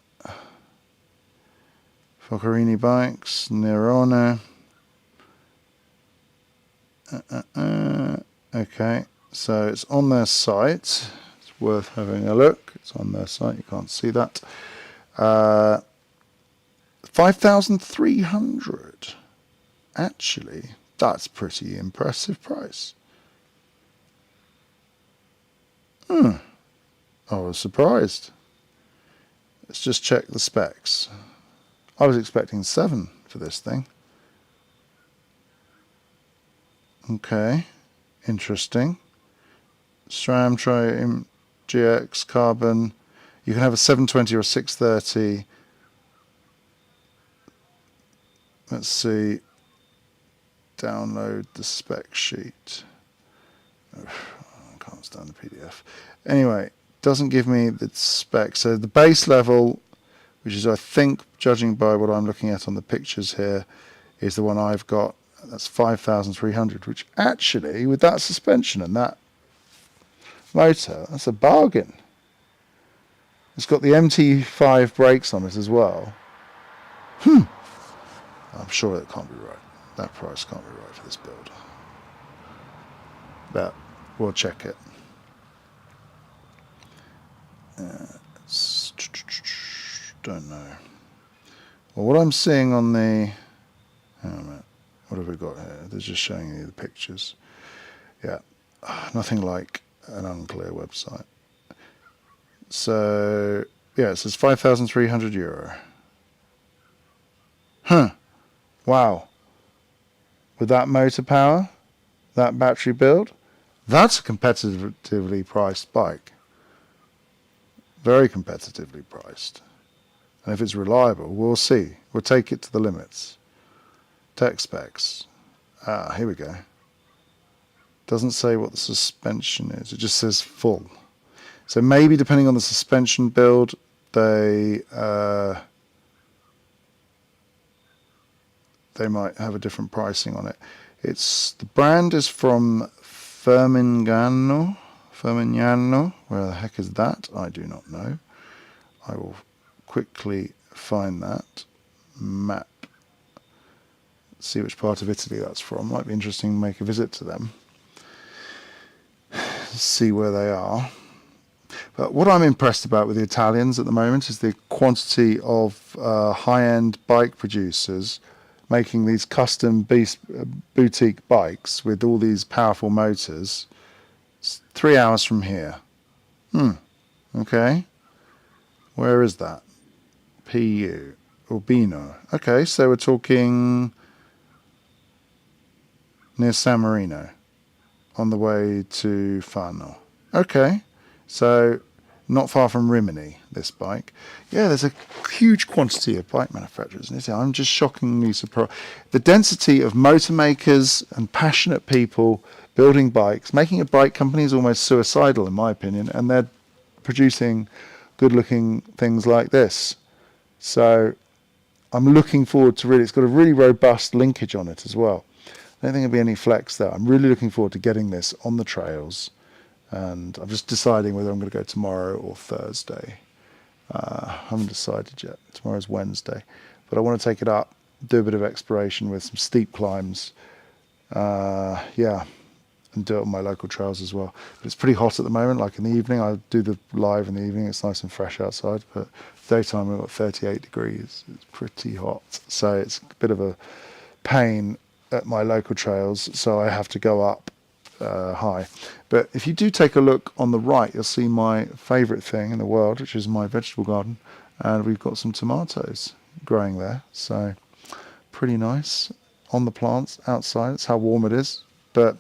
Foccini bikes, Nerone. Okay, so it's on their site. It's worth having a look. It's on their site. You can't see that. 5,300. Actually, that's pretty impressive price. I was surprised. Let's just check the specs. I was expecting 7 for this thing. Okay, interesting. SRAM Tri GX carbon. You can have a 720 or a 630. Let's see. Download the spec sheet. I can't stand the PDF. Anyway, doesn't give me the spec. So the base level, which is, I think, judging by what I'm looking at on the pictures here, is the one I've got. That's 5,300, which actually, with that suspension and that motor, that's a bargain. It's got the MT5 brakes on it as well. I'm sure it can't be right. That price can't be right for this build. But we'll check it. Don't know. Well, what I'm seeing on the... Hang on a minute. What have we got here? They're just showing you the pictures. Yeah. Nothing like an unclear website. So, yeah, it says €5,300. Wow. With that motor power, that battery build, that's a competitively priced bike. Very competitively priced. And if it's reliable, we'll see. We'll take it to the limits. Tech specs. Here we go. Doesn't say what the suspension is. It just says full. So maybe depending on the suspension build, they might have a different pricing on it. The brand is from Firmignano. Where the heck is that? I do not know. I will quickly find that map. See which part of Italy that's from. Might be interesting to make a visit to them. See where they are. But what I'm impressed about with the Italians at the moment is the quantity of high-end bike producers making these custom boutique bikes with all these powerful motors. It's 3 hours from here. Okay. Where is that? PU. Urbino. Okay, so we're talking near San Marino on the way to Fano. Okay, so not far from Rimini, this bike. Yeah, there's a huge quantity of bike manufacturers. And I'm just shockingly surprised. The density of motor makers and passionate people building bikes, making a bike company is almost suicidal in my opinion, and they're producing good-looking things like this. So I'm looking forward to it's got a really robust linkage on it as well. I don't think there'll be any flex there. I'm really looking forward to getting this on the trails, and I'm just deciding whether I'm going to go tomorrow or Thursday. I haven't decided yet. Tomorrow's Wednesday, but I want to take it up, do a bit of exploration with some steep climbs, and do it on my local trails as well. But it's pretty hot at the moment. Like in the evening, I do the live in the evening. It's nice and fresh outside, but daytime we've got 38 degrees. It's pretty hot, so it's a bit of a pain at my local trails, so I have to go up high. But if you do take a look on the right, you'll see my favourite thing in the world, which is my vegetable garden, and we've got some tomatoes growing there, so pretty nice on the plants outside. That's how warm it is. But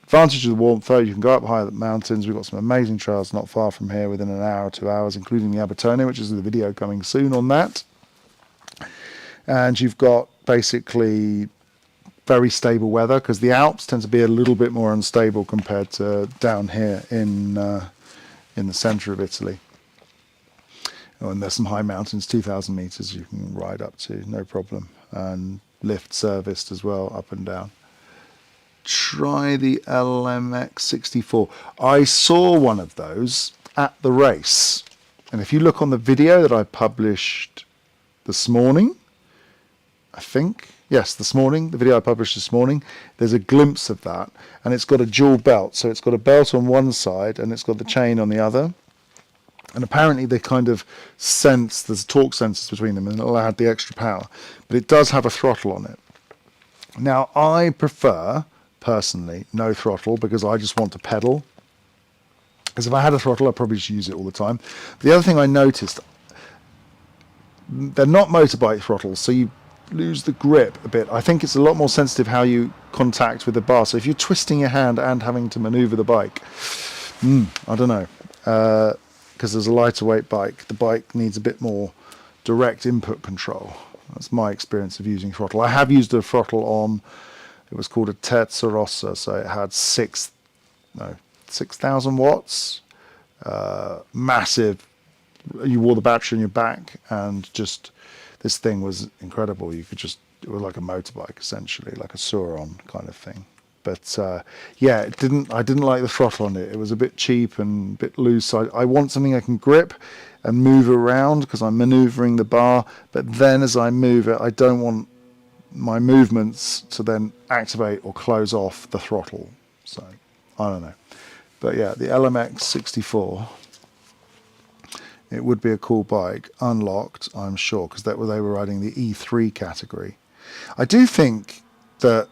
advantage of the warmth though, you can go up high at the mountains. We've got some amazing trails not far from here within an hour or 2 hours, including the Abetone, which is the video coming soon on that. And you've got basically very stable weather, because the Alps tend to be a little bit more unstable compared to down here in the centre of Italy. Oh, and there's some high mountains, 2,000 meters you can ride up to, no problem, and lift serviced as well, up and down. Try the LMX 64. I saw one of those at the race, and if you look on the video that I published this morning, I think, yes, this morning, the video I published this morning, there's a glimpse of that, and it's got a dual belt. So it's got a belt on one side and it's got the chain on the other. And apparently they kind of sense, there's torque sensors between them, and it'll add the extra power. But it does have a throttle on it. Now, I prefer, personally, no throttle, because I just want to pedal. Because if I had a throttle, I'd probably just use it all the time. The other thing I noticed, they're not motorbike throttles, so you lose the grip a bit. I think it's a lot more sensitive how you contact with the bar. So if you're twisting your hand and having to maneuver the bike, I don't know, because there's a lighter weight bike, the bike needs a bit more direct input control. That's my experience of using throttle. I have used a throttle on, it was called a Terza Rossa, so it had 6,000 watts, massive. You wore the battery on your back, and just this thing was incredible. You could just, it was like a motorbike essentially, like a Sauron kind of thing. But yeah, I didn't like the throttle on it. It was a bit cheap and a bit loose. I want something I can grip and move around, because I'm maneuvering the bar. But then as I move it, I don't want my movements to then activate or close off the throttle. So I don't know. But yeah, the LMX 64. It would be a cool bike, unlocked, I'm sure, because they were riding the E3 category. I do think that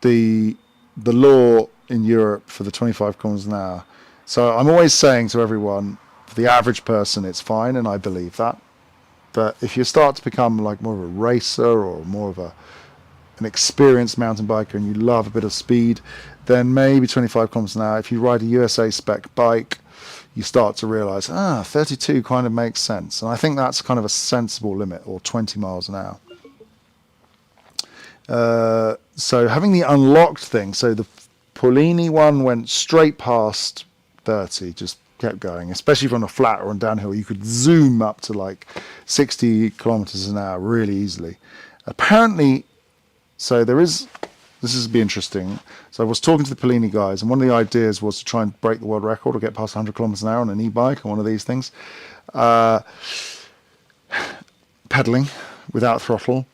the law in Europe for the 25 kilometers an hour, so I'm always saying to everyone, for the average person, it's fine, and I believe that. But if you start to become like more of a racer or more of an experienced mountain biker and you love a bit of speed, then maybe 25 kilometers an hour. If you ride a USA spec bike, you start to realize, 32 kind of makes sense. And I think that's kind of a sensible limit, or 20 miles an hour. So having the unlocked thing, so the Paulini one went straight past 30, just kept going, especially from a flat or on downhill. You could zoom up to like 60 kilometers an hour really easily. Apparently, so this is be interesting. So I was talking to the Paulini guys, and one of the ideas was to try and break the world record or get past 100 kilometers an hour on an e-bike or one of these things. Pedaling without throttle,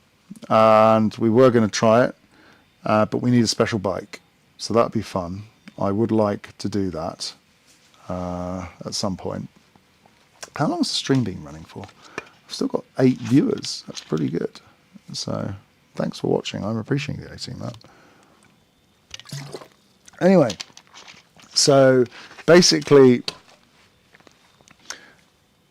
and we were going to try it, but we need a special bike. So that'd be fun. I would like to do that at some point. How long has the stream been running for? I've still got 8 viewers. That's pretty good. So thanks for watching. I'm appreciating that. Anyway, so basically,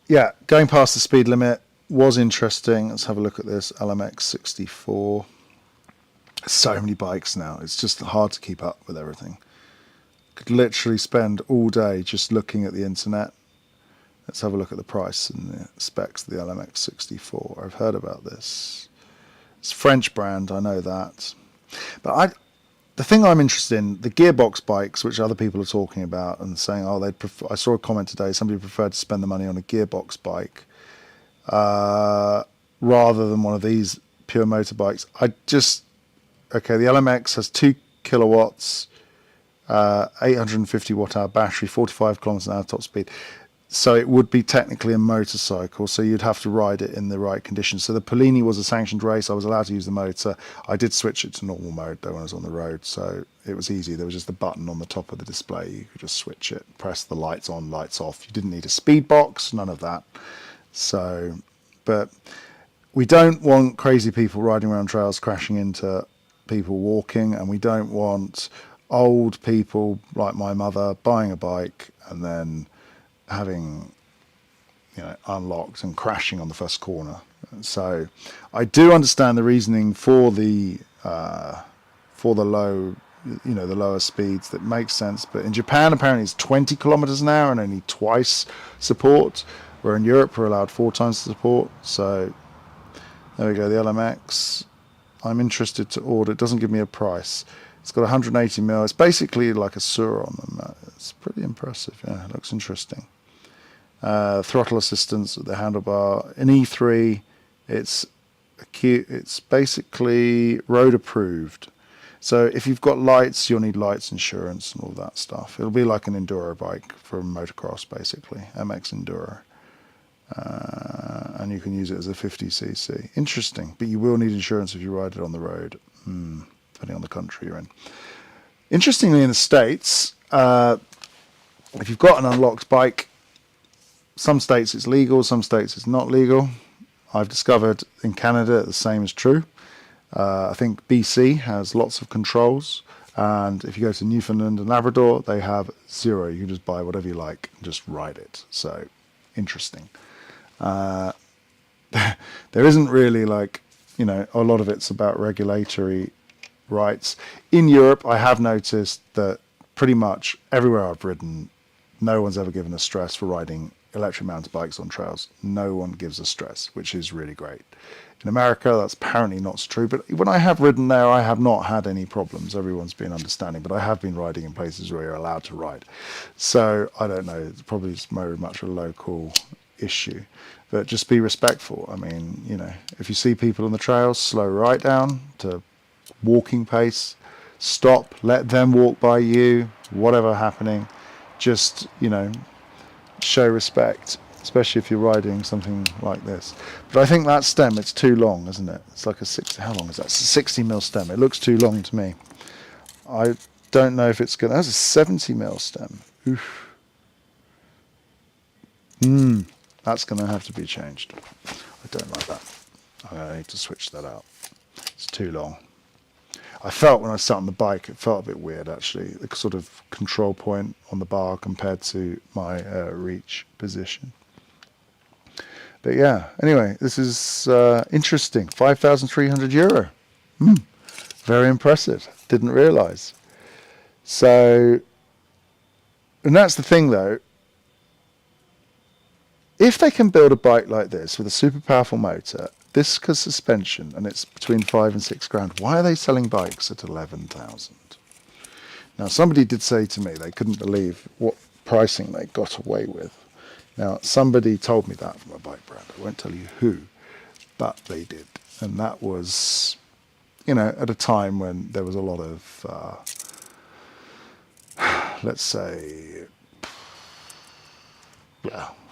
yeah, going past the speed limit was interesting. Let's have a look at this LMX 64. So many bikes now. It's just hard to keep up with everything. Could literally spend all day just looking at the internet. Let's have a look at the price and the specs of the LMX 64. I've heard about this. It's a French brand, I know that. But the thing I'm interested in, the gearbox bikes, which other people are talking about and saying, oh, they'd prefer, I saw a comment today, somebody preferred to spend the money on a gearbox bike rather than one of these pure motorbikes. Okay, the LMX has 2 kilowatts, 850 watt hour battery, 45 kilometers an hour top speed. So it would be technically a motorcycle, so you'd have to ride it in the right conditions. So the Polini was a sanctioned race. I was allowed to use the motor. I did switch it to normal mode though when I was on the road, so it was easy. There was just a button on the top of the display. You could just switch it, press the lights on, lights off. You didn't need a speed box, none of that. So, but we don't want crazy people riding around trails crashing into people walking, and we don't want old people like my mother buying a bike and then having, unlocked and crashing on the first corner. So I do understand the reasoning for the low, the lower speeds. That makes sense. But in Japan, apparently it's 20 kilometers an hour and only twice support, where in Europe we're allowed 4 times the support. So there we go, the LMX. I'm interested to order. It doesn't give me a price. It's got 180 mil. It's basically like a Sur on them. It's pretty impressive. Yeah, it looks interesting. Throttle assistance with the handlebar. In E3, it's basically road approved. So if you've got lights, you'll need lights insurance and all that stuff. It'll be like an enduro bike for motocross, basically. MX Enduro. And you can use it as a 50cc. Interesting, but you will need insurance if you ride it on the road, depending on the country you're in. Interestingly, in the States, if you've got an unlocked bike, some states it's legal, some states it's not legal. I've discovered in Canada the same is true. I think BC has lots of controls, and if you go to Newfoundland and Labrador, they have 0. You can just buy whatever you like and just ride it. So, interesting. There isn't really a lot of it's about regulatory rights. In Europe, I have noticed that pretty much everywhere I've ridden, no one's ever given a stress for riding electric mountain bikes on trails. No one gives a stress, which is really great. In America, that's apparently not true, but when I have ridden there, I have not had any problems. Everyone's been understanding, but I have been riding in places where you're allowed to ride. So I don't know, it's probably very much a local issue, but just be respectful. I mean, if you see people on the trails, slow right down to walking pace, stop, let them walk by you, whatever happening, just, show respect, especially if you're riding something like this. But I think that stem, it's too long, isn't it? It's like how long is that? It's a 60 mil stem. It looks too long to me. I don't know if it's going to, that's a 70 mil stem. Oof. That's going to have to be changed. I don't like that. I need to switch that out. It's too long. I felt when I sat on the bike, it felt a bit weird actually, the sort of control point on the bar compared to my reach position. But yeah, anyway, this is interesting. €5,300. Very impressive. Didn't realise. So, and that's the thing though, if they can build a bike like this with a super powerful motor, viscous suspension, and it's between 5 and 6 grand, why are they selling bikes at 11,000? Now, somebody did say to me they couldn't believe what pricing they got away with. Now, somebody told me that from a bike brand. I won't tell you who, but they did. And that was, at a time when there was a lot of, let's say,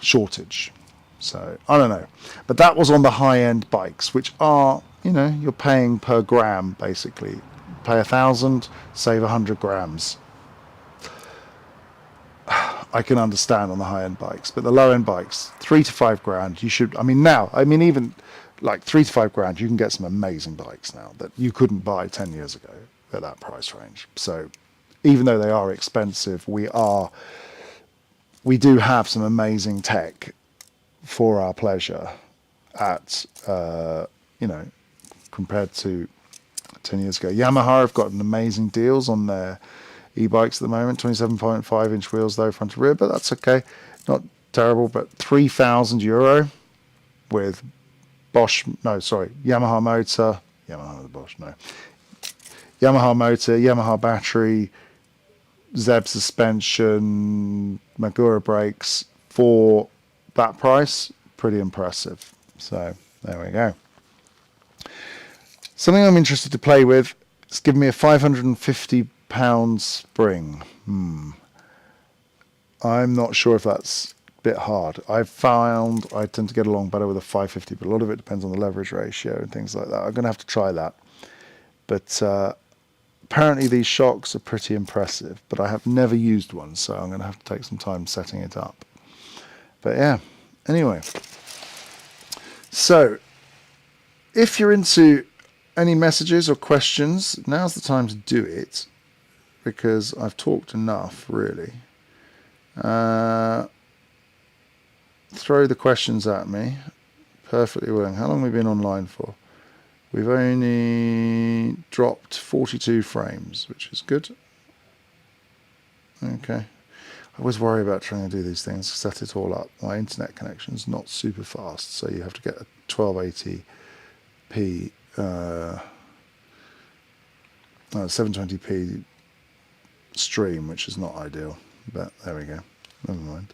shortage. So I don't know, but that was on the high-end bikes, which are, you're paying per gram basically. Pay 1,000, save 100 grams. I can understand on the high-end bikes, but the low-end bikes, 3 to 5 grand. You should. Even like 3 to 5 grand, you can get some amazing bikes now that you couldn't buy 10 years ago at that price range. So even though they are expensive, we do have some amazing tech for our pleasure at, compared to 10 years ago. Yamaha have got amazing deals on their e-bikes at the moment. 27.5 inch wheels though, front and rear, but that's okay. Not terrible, but €3,000 with Yamaha motor, Yamaha motor, Yamaha battery, Zeb suspension, Magura brakes for that price. Pretty impressive. So there we go. Something I'm interested to play with. It's given me a £550 spring. I'm not sure if that's a bit hard. I've found I tend to get along better with a 550, but a lot of it depends on the leverage ratio and things like that. I'm going to have to try that. But apparently these shocks are pretty impressive, but I have never used one, so I'm going to have to take some time setting it up. But yeah, anyway. So if you're into any messages or questions, now's the time to do it, because I've talked enough, really. Throw the questions at me. Perfectly willing. How long have we been online for? We've only dropped 42 frames, which is good. Okay. I always worry about trying to do these things, set it all up. My internet connection's not super fast, so you have to get a 1280p 720p stream, which is not ideal, but there we go. Never mind.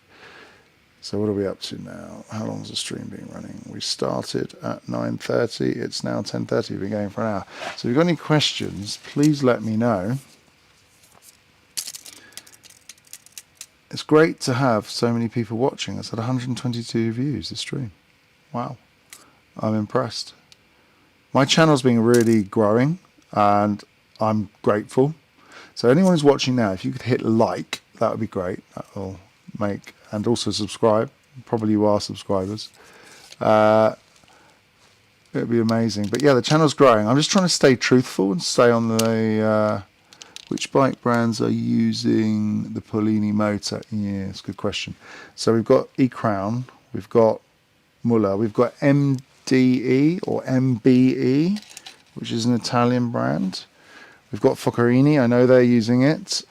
So what are we up to now? How long has the stream been running? We started at 9:30. It's now 10:30. We've been going for an hour. So if you've got any questions, please let me know. It's great to have so many people watching. It's at 122 views, the stream. Wow. I'm impressed. My channel's been really growing, and I'm grateful. So anyone who's watching now, if you could hit like, that would be great. That will make, and also subscribe. Probably you are subscribers. It would be amazing. But yeah, the channel's growing. I'm just trying to stay truthful and stay on the... which bike brands are using the Polini motor? Yeah, it's a good question. So we've got E-Crown, we've got Muller, we've got MDE or MBE, which is an Italian brand. We've got Foccarini, I know they're using it.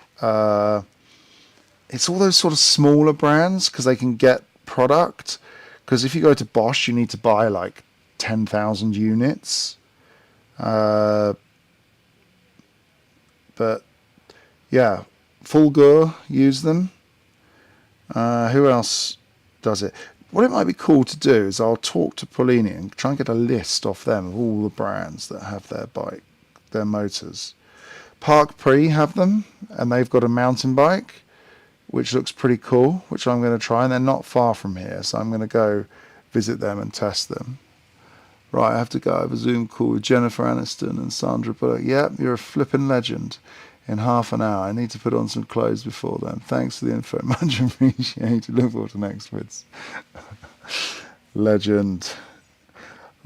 It's all those sort of smaller brands because they can get product. Because if you go to Bosch, you need to buy like 10,000 units. But yeah, Fulgur use them. Who else does it? What it might be cool to do is I'll talk to Polini and try and get a list off them of all the brands that have their motors. Park Pre have them, and they've got a mountain bike, which looks pretty cool, which I'm going to try, and they're not far from here, so I'm going to go visit them and test them. Right, I have to go. I have a Zoom call with Jennifer Aniston and Sandra Bullock. Yep, you're a flippin' legend. In half an hour, I need to put on some clothes before then. Thanks for the info. Much appreciated. Look forward to next vids. Legend.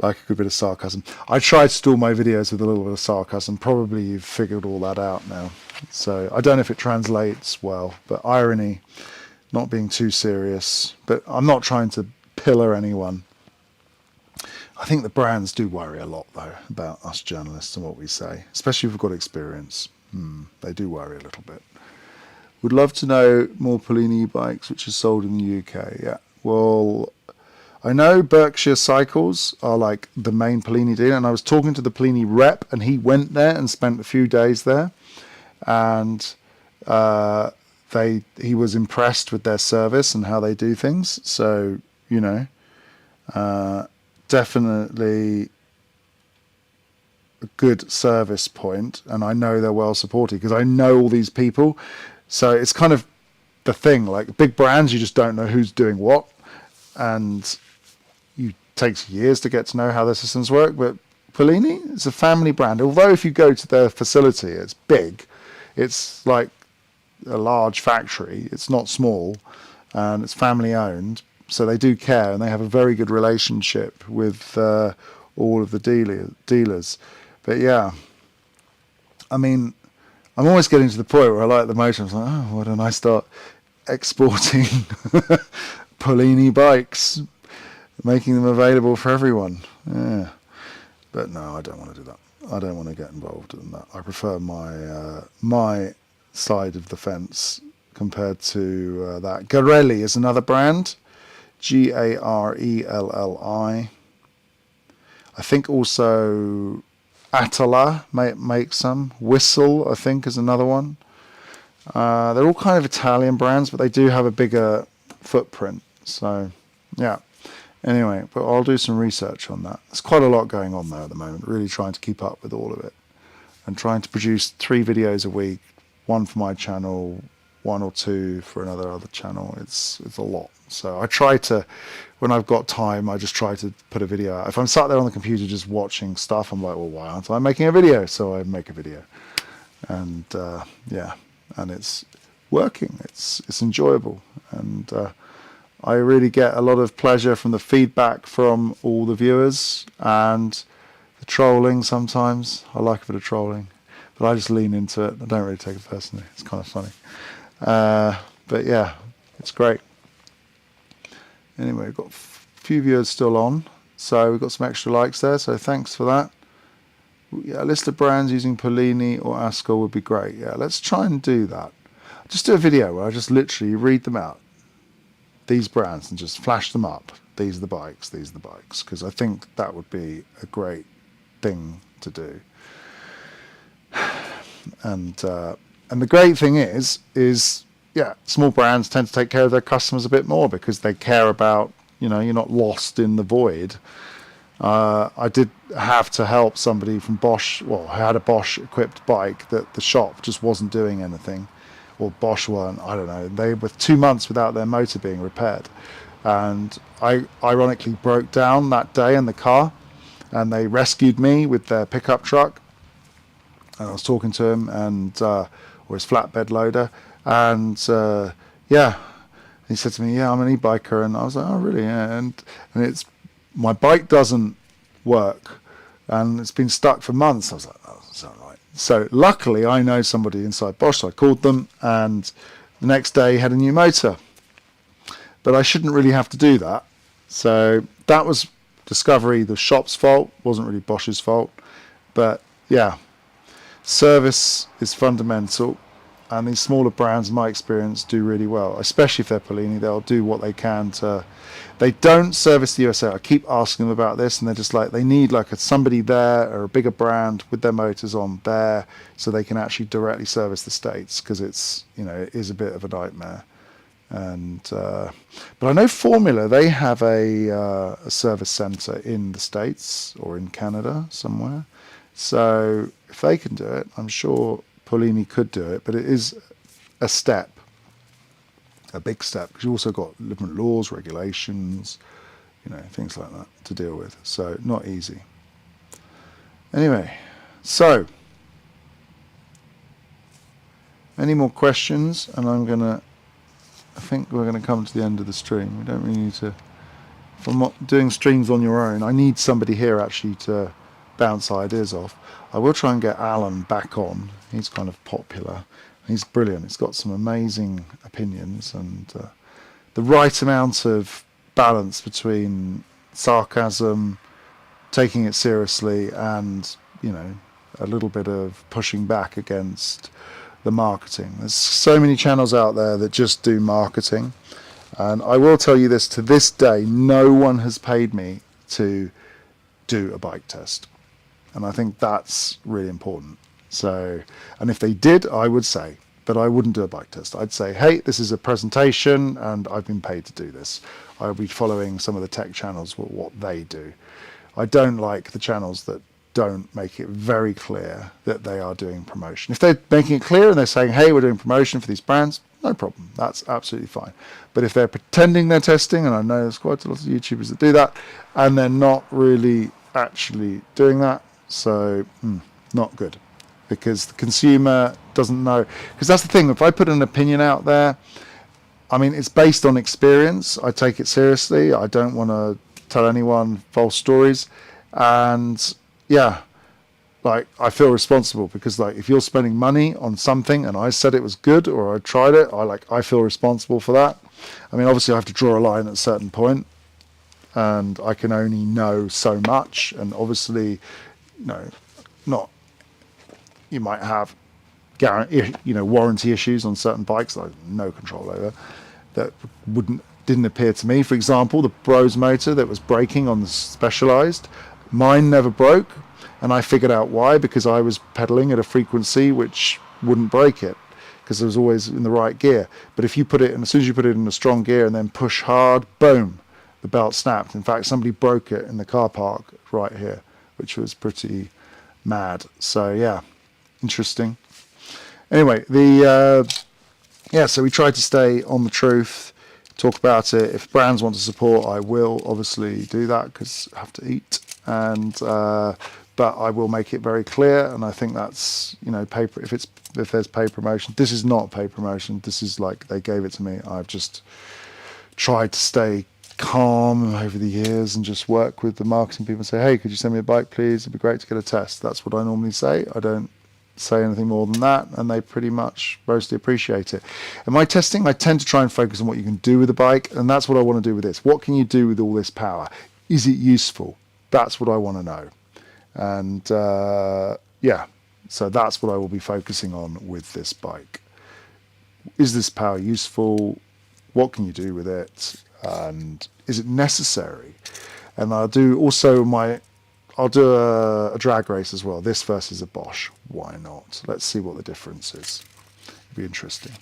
Like a good bit of sarcasm. I try to do all my videos with a little bit of sarcasm. Probably you've figured all that out now. So I don't know if it translates well, but irony, not being too serious. But I'm not trying to pillar anyone. I think the brands do worry a lot, though, about us journalists and what we say, especially if we've got experience. They do worry a little bit. Would love to know more Polini bikes which are sold in the UK. Yeah, well, I know Berkshire Cycles are like the main Polini dealer, and I was talking to the Polini rep, and he went there and spent a few days there, and he was impressed with their service and how they do things. So, you know, definitely a good service point, and I know they're well supported because I know all these people. So it's kind of the thing, like big brands, you just don't know who's doing what, and it takes years to get to know how their systems work. But Polini, it's a family brand. Although if you go to their facility, it's big. It's like a large factory. It's not small, and it's family owned. So they do care, and they have a very good relationship with all of the dealers. But yeah, I mean, I'm always getting to the point where I like the motor. I'm like, oh, why don't I start exporting Polini bikes, making them available for everyone? Yeah. But no, I don't want to do that. I don't want to get involved in that. I prefer my side of the fence compared to that. Garelli is another brand. Garelli. I think also Atala makes some. Whistle, I think, is another one. They're all kind of Italian brands, but they do have a bigger footprint. So, yeah. Anyway, but I'll do some research on that. There's quite a lot going on there at the moment, really trying to keep up with all of it. And trying to produce 3 videos a week, 1 for my channel, 1 or 2 for other channel. It's a lot. So I try to, when I've got time, I just try to put a video out. If I'm sat there on the computer just watching stuff, I'm like, well, why aren't I making a video? So I make a video. And yeah, and it's working. It's enjoyable. And I really get a lot of pleasure from the feedback from all the viewers and the trolling sometimes. I like a bit of trolling, but I just lean into it. I don't really take it personally. It's kind of funny. But yeah, it's great. Anyway, we've got a few viewers still on, so we've got some extra likes there, so thanks for that. Yeah, a list of brands using Polini or Askoll would be great. Yeah, let's try and do that. Just do a video where I just literally read them out, these brands, and just flash them up. These are the bikes, because I think that would be a great thing to do. And the great thing is yeah, small brands tend to take care of their customers a bit more because they care about, you're not lost in the void. I did have to help somebody from Bosch, well, I had a Bosch equipped bike that the shop just wasn't doing anything, or Bosch weren't, I don't know. They were 2 months without their motor being repaired. And I ironically broke down that day in the car, and they rescued me with their pickup truck. And I was talking to him, and or his flatbed loader, and yeah, he said to me, yeah, I'm an e-biker. And I was like, oh really? Yeah. And it's, my bike doesn't work, and it's been stuck for months. I was like, oh, that's not right. So luckily I know somebody inside Bosch, so I called them, and the next day he had a new motor. But I shouldn't really have to do that. So that was Discovery, the shop's fault, wasn't really Bosch's fault. But yeah, service is fundamental, and these smaller brands, in my experience, do really well, especially if they're Polini. They'll do what they can to, they don't service the USA. I keep asking them about this, and they're just like, they need like somebody there, or a bigger brand with their motors on there, so they can actually directly service the States, because it's, it is a bit of a nightmare. And but I know Formula, they have a service center in the States or in Canada somewhere. So if they can do it, I'm sure Polini could do it. But it is a step, a big step, because you also got different laws, regulations, things like that to deal with. So not easy. Anyway, so any more questions? And I think we're going to come to the end of the stream. We don't really need to, if I'm not doing streams on your own, I need somebody here actually to bounce ideas off. I will try and get Alan back on. He's kind of popular. He's brilliant. He's got some amazing opinions, and the right amount of balance between sarcasm, taking it seriously, and, a little bit of pushing back against the marketing. There's so many channels out there that just do marketing, and I will tell you this, to this day no one has paid me to do a bike test, and I think that's really important. So, and if they did, I would say, but I wouldn't do a bike test. I'd say, hey, this is a presentation and I've been paid to do this. I'll be following some of the tech channels, what they do. I don't like the channels that don't make it very clear that they are doing promotion. If they're making it clear and they're saying, hey, we're doing promotion for these brands, no problem. That's absolutely fine. But if they're pretending they're testing, and I know there's quite a lot of YouTubers that do that, and they're not really actually doing that, so not good. Because the consumer doesn't know. Because that's the thing, if I put an opinion out there, I mean, it's based on experience. I take it seriously. I don't want to tell anyone false stories. And yeah, like I feel responsible because like if you're spending money on something and I said it was good or I tried it, I feel responsible for that. I mean, obviously I have to draw a line at a certain point, and I can only know so much. And obviously, not you might have warranty issues on certain bikes that I have no control over that didn't appear to me. For example, the Bros motor that was braking on the Specialized, mine never broke, and I figured out why, because I was pedaling at a frequency which wouldn't break it because it was always in the right gear. But if you put it in, as soon as you put it in a strong gear and then push hard, boom, the belt snapped. In fact, somebody broke it in the car park right here, which was pretty mad. So yeah, interesting. Anyway, so we tried to stay on the truth, talk about it. If brands want to support, I will obviously do that because I have to eat. And but I will make it very clear. And I think that's paper. If there's paid promotion, this is not paid promotion. This is like they gave it to me. I've just tried to stay calm over the years and just work with the marketing people and say, hey, could you send me a bike, please? It'd be great to get a test. That's what I normally say. I don't say anything more than that, and they pretty much mostly appreciate it. In my testing, I tend to try and focus on what you can do with the bike, and that's what I want to do with this. What can you do with all this power? Is it useful? That's what I want to know. And so that's what I will be focusing on with this bike. Is this power useful? What can you do with it? And is it necessary? And I'll do a drag race as well. This versus a Bosch. Why not? Let's see what the difference is. It'll be interesting.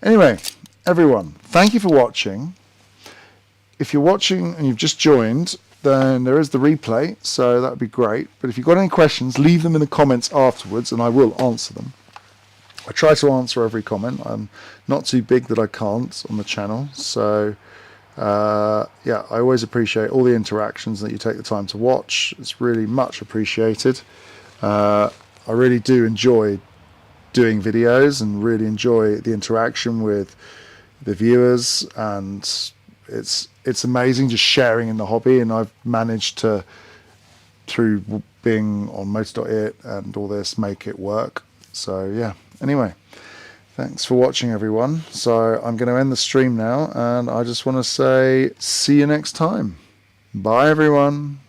Anyway, everyone, thank you for watching. If you're watching and you've just joined, then there is the replay, so that would be great. But if you've got any questions, leave them in the comments afterwards and I will answer them. I try to answer every comment. I'm not too big that I can't on the channel. So I always appreciate all the interactions that you take the time to watch. It's really much appreciated. I really do enjoy doing videos and really enjoy the interaction with the viewers, and it's amazing just sharing in the hobby. And I've managed to, through being on motor.it and all this, make it work. So yeah, anyway, thanks for watching, everyone. So I'm going to end the stream now, and I just want to say see you next time. Bye, everyone.